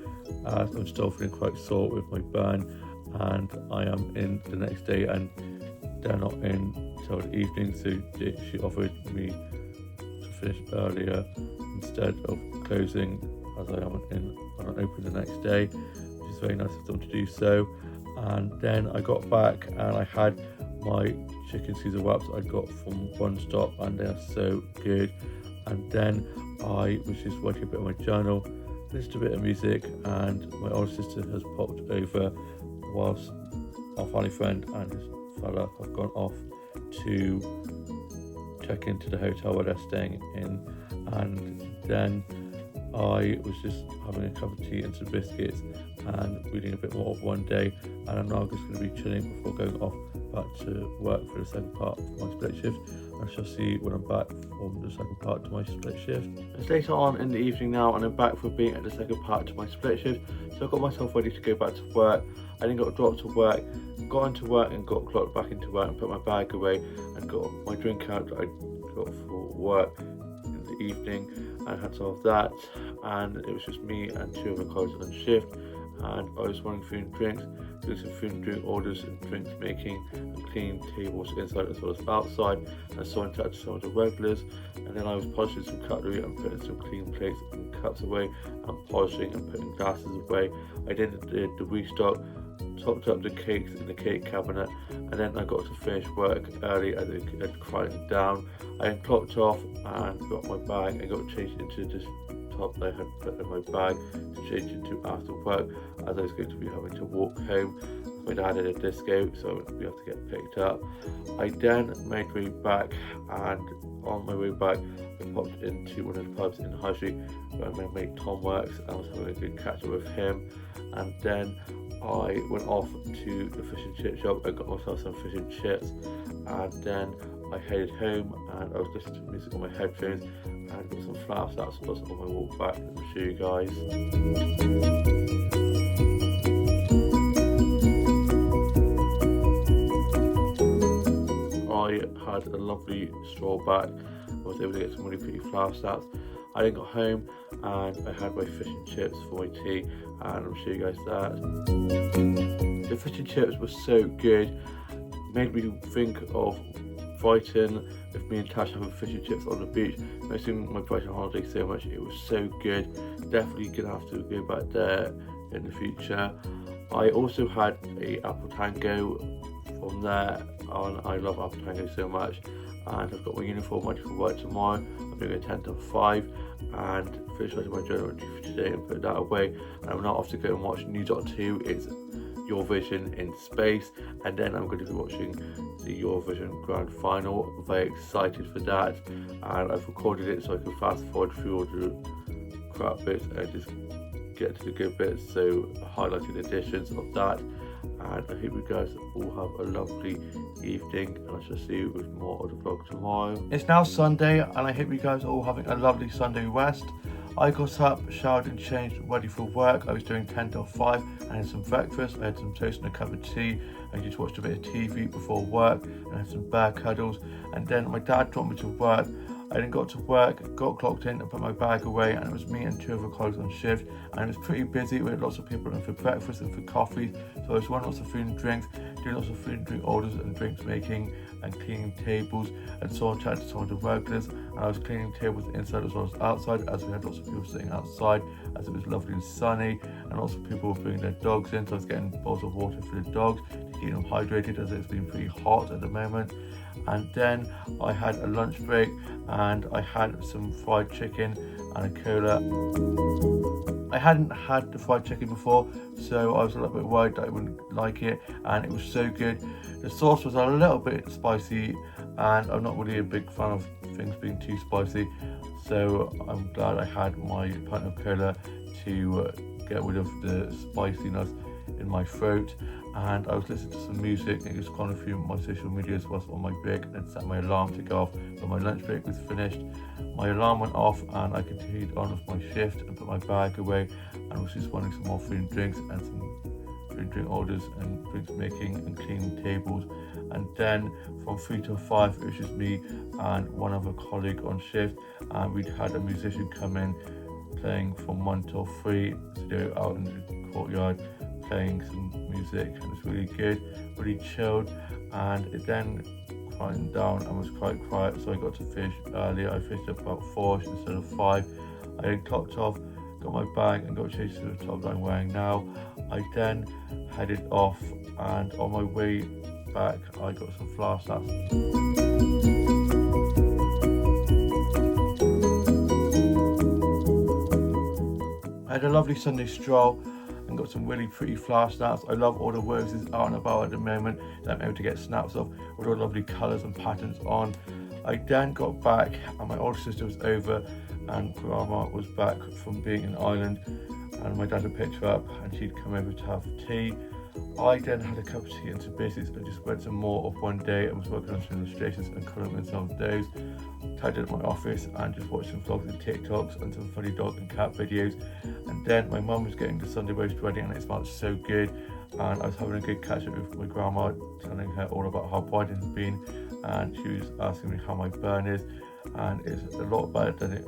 S1: I'm still feeling quite sore with my burn, and I am in the next day and they're not in till the evening, so she offered me to finish earlier instead of closing, as I am open the next day, which is very nice of them to do so. And then I got back and I had my chicken Caesar wraps I got from One Stop, and they're so good. And then I was just working a bit on my journal, listened to a bit of music, and my older sister has popped over whilst our family friend and his fella have gone off to check into the hotel where they're staying in, and then I was just having a cup of tea and some biscuits and reading a bit more of One Day, and I'm now just going to be chilling before going off back to work for the second part of my split shift. I shall see when I'm back from the second part to my split shift. It's later on in the evening now, and I'm back for being at the second part to my split shift, so I got myself ready to go back to work. I then got dropped to work, got into work and got clocked back into work and put my bag away and got my drink out that I got for work in the evening, and had some of that, and it was just me and 2 other colleagues on shift, and I was running food and drinks, doing some food and drink orders and drinks making and cleaning tables inside as well as outside, and so in touch with some of the regulars, and then I was polishing some cutlery and putting some clean plates and cups away, and polishing and putting glasses away. I then did the restock, topped up the cakes in the cake cabinet, and then I got to finish work early as it had quieted down. I then clocked off and got my bag and got changed into this top that I had put in my bag to change into after work, as I was going to be having to walk home. My dad had a disco, so we have to get picked up. I then made my way back, and on my way back I popped into one of the pubs in the high street where my mate Tom works, and I was having a good catch up with him. And then I went off to the fish and chip shop and got myself some fish and chips, and then I headed home and I was listening to music on my headphones and got some flower starts on my walk back. I'll show you guys. I had a lovely stroll back. I was able to get some really pretty flower starts. I then got home and I had my fish and chips for my tea, and I'll show you guys that. The fish and chips were so good, made me think of Brighton with me and Tash having fish and chips on the beach. Missing my Brighton holiday so much. It was so good. Definitely gonna have to go back there in the future. I also had a apple tango from there, and I love apple tango so much. And I've got my uniform ready for work tomorrow. I'm doing a 10 to 5 and finish writing my journal entry for today and put that away. And I'm now off to go and watch New Dot 2. It's Eurovision in space, and then I'm going to be watching the Eurovision Grand Final. I'm very excited for that, and I've recorded it so I can fast forward through all the crap bits and just get to the good bits, so highlighted editions of that. And I hope you guys all have a lovely evening, and I shall see you with more of the vlog tomorrow. It's now Sunday, and I hope you guys are all having a lovely Sunday rest. I got up, showered and changed, ready for work. I was doing 10 till 5. I had some breakfast, I had some toast and a cup of tea. I just watched a bit of TV before work, and I had some bear cuddles. And then my dad dropped me to work. I then got to work, got clocked in and put my bag away, and it was me and 2 other colleagues on shift, and it was pretty busy. We had lots of people in for breakfast and for coffee, so I was running lots of food and drinks, doing lots of food and drink orders and drinks making and cleaning tables, and so on, chatting to some of the regulars, and I was cleaning tables inside as well as outside, as we had lots of people sitting outside as it was lovely and sunny, and lots of people were bringing their dogs in, so I was getting bowls of water for the dogs to keep them hydrated as it's been pretty hot at the moment. And then I had a lunch break and I had some fried chicken and a cola. I hadn't had the fried chicken before, so I was a little bit worried that I wouldn't like it, and it was so good. The sauce was a little bit spicy, and I'm not really a big fan of things being too spicy, so I'm glad I had my pint of cola to get rid of the spiciness in my throat. And I was listening to some music, and it was going through my social medias whilst on my break, and then set my alarm to go off. But my lunch break was finished, my alarm went off, and I continued on with my shift and put my bag away, and was just wanting some more food and drinks and some food and drink orders and drinks making and cleaning tables. And then from 3 till 5 it was just me and one other colleague on shift, and we'd had a musician come in playing from 1 till 3, so they were out in the courtyard playing some music, and it was really good, really chilled. And it then quieted down and was quite quiet, so I got to fish earlier. I fished about 4 instead of 5. I then clocked off, got my bag and got changed to the top that I'm wearing now. I then headed off, and on my way back I got some flower snaps. I had a lovely Sunday stroll and got some really pretty flower snaps. I love all the roses out and about at the moment that I'm able to get snaps of with all the lovely colours and patterns on. I then got back and my older sister was over, and Grandma was back from being in Ireland, and my dad had picked her up and she'd come over to have tea. I then had a cup of tea and some biscuits and just read some more of One Day and was working on some illustrations and colouring in some of those. Tidied up my office and just watched some vlogs and TikToks and some funny dog and cat videos. And then my mum was getting the Sunday roast ready, and it smelled so good, and I was having a good catch up with my grandma, telling her all about how Brighton has been, and she was asking me how my burn is, and it's a lot better than it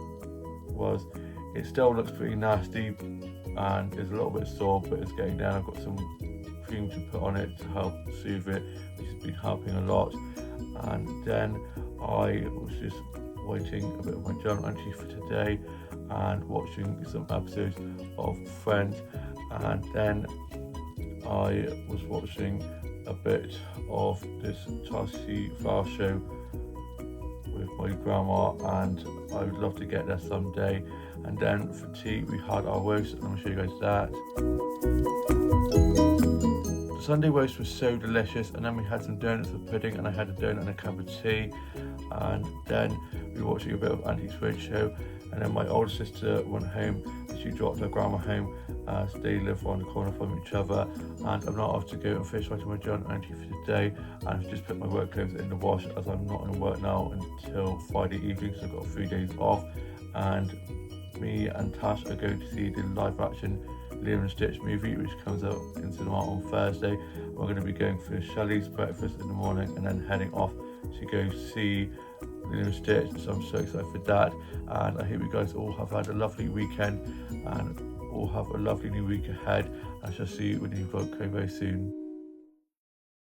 S1: was. It still looks pretty nasty and is a little bit sore, but it's getting down. I've got some cream to put on it to help soothe it, which has been helping a lot. And then I was just writing a bit of my journal entry for today and watching some episodes of Friends, and then I was watching a bit of this Chelsea Flower Show with my grandma, and I would love to get there someday. And then for tea we had our roast, and I'll show you guys that. The Sunday roast was so delicious, and then we had some donuts with pudding, and I had a donut and a cup of tea. And then we were watching a bit of Auntie's Roadshow, and then my older sister went home and she dropped her grandma home, as they live around the corner from each other. And I'm now off to go and finish writing my journal entry for today, and I've just put my work clothes in the wash as I'm not in work now until Friday evening, so I've got 3 days off. And me and Tash are going to see the live action Lilo and Stitch movie, which comes out in cinema on Thursday. We're going to be going for Shelley's breakfast in the morning and then heading off to go see Lilo and Stitch, so I'm so excited for that. And I hope you guys all have had a lovely weekend and all have a lovely new week ahead. I shall see you with a new vlog coming very soon.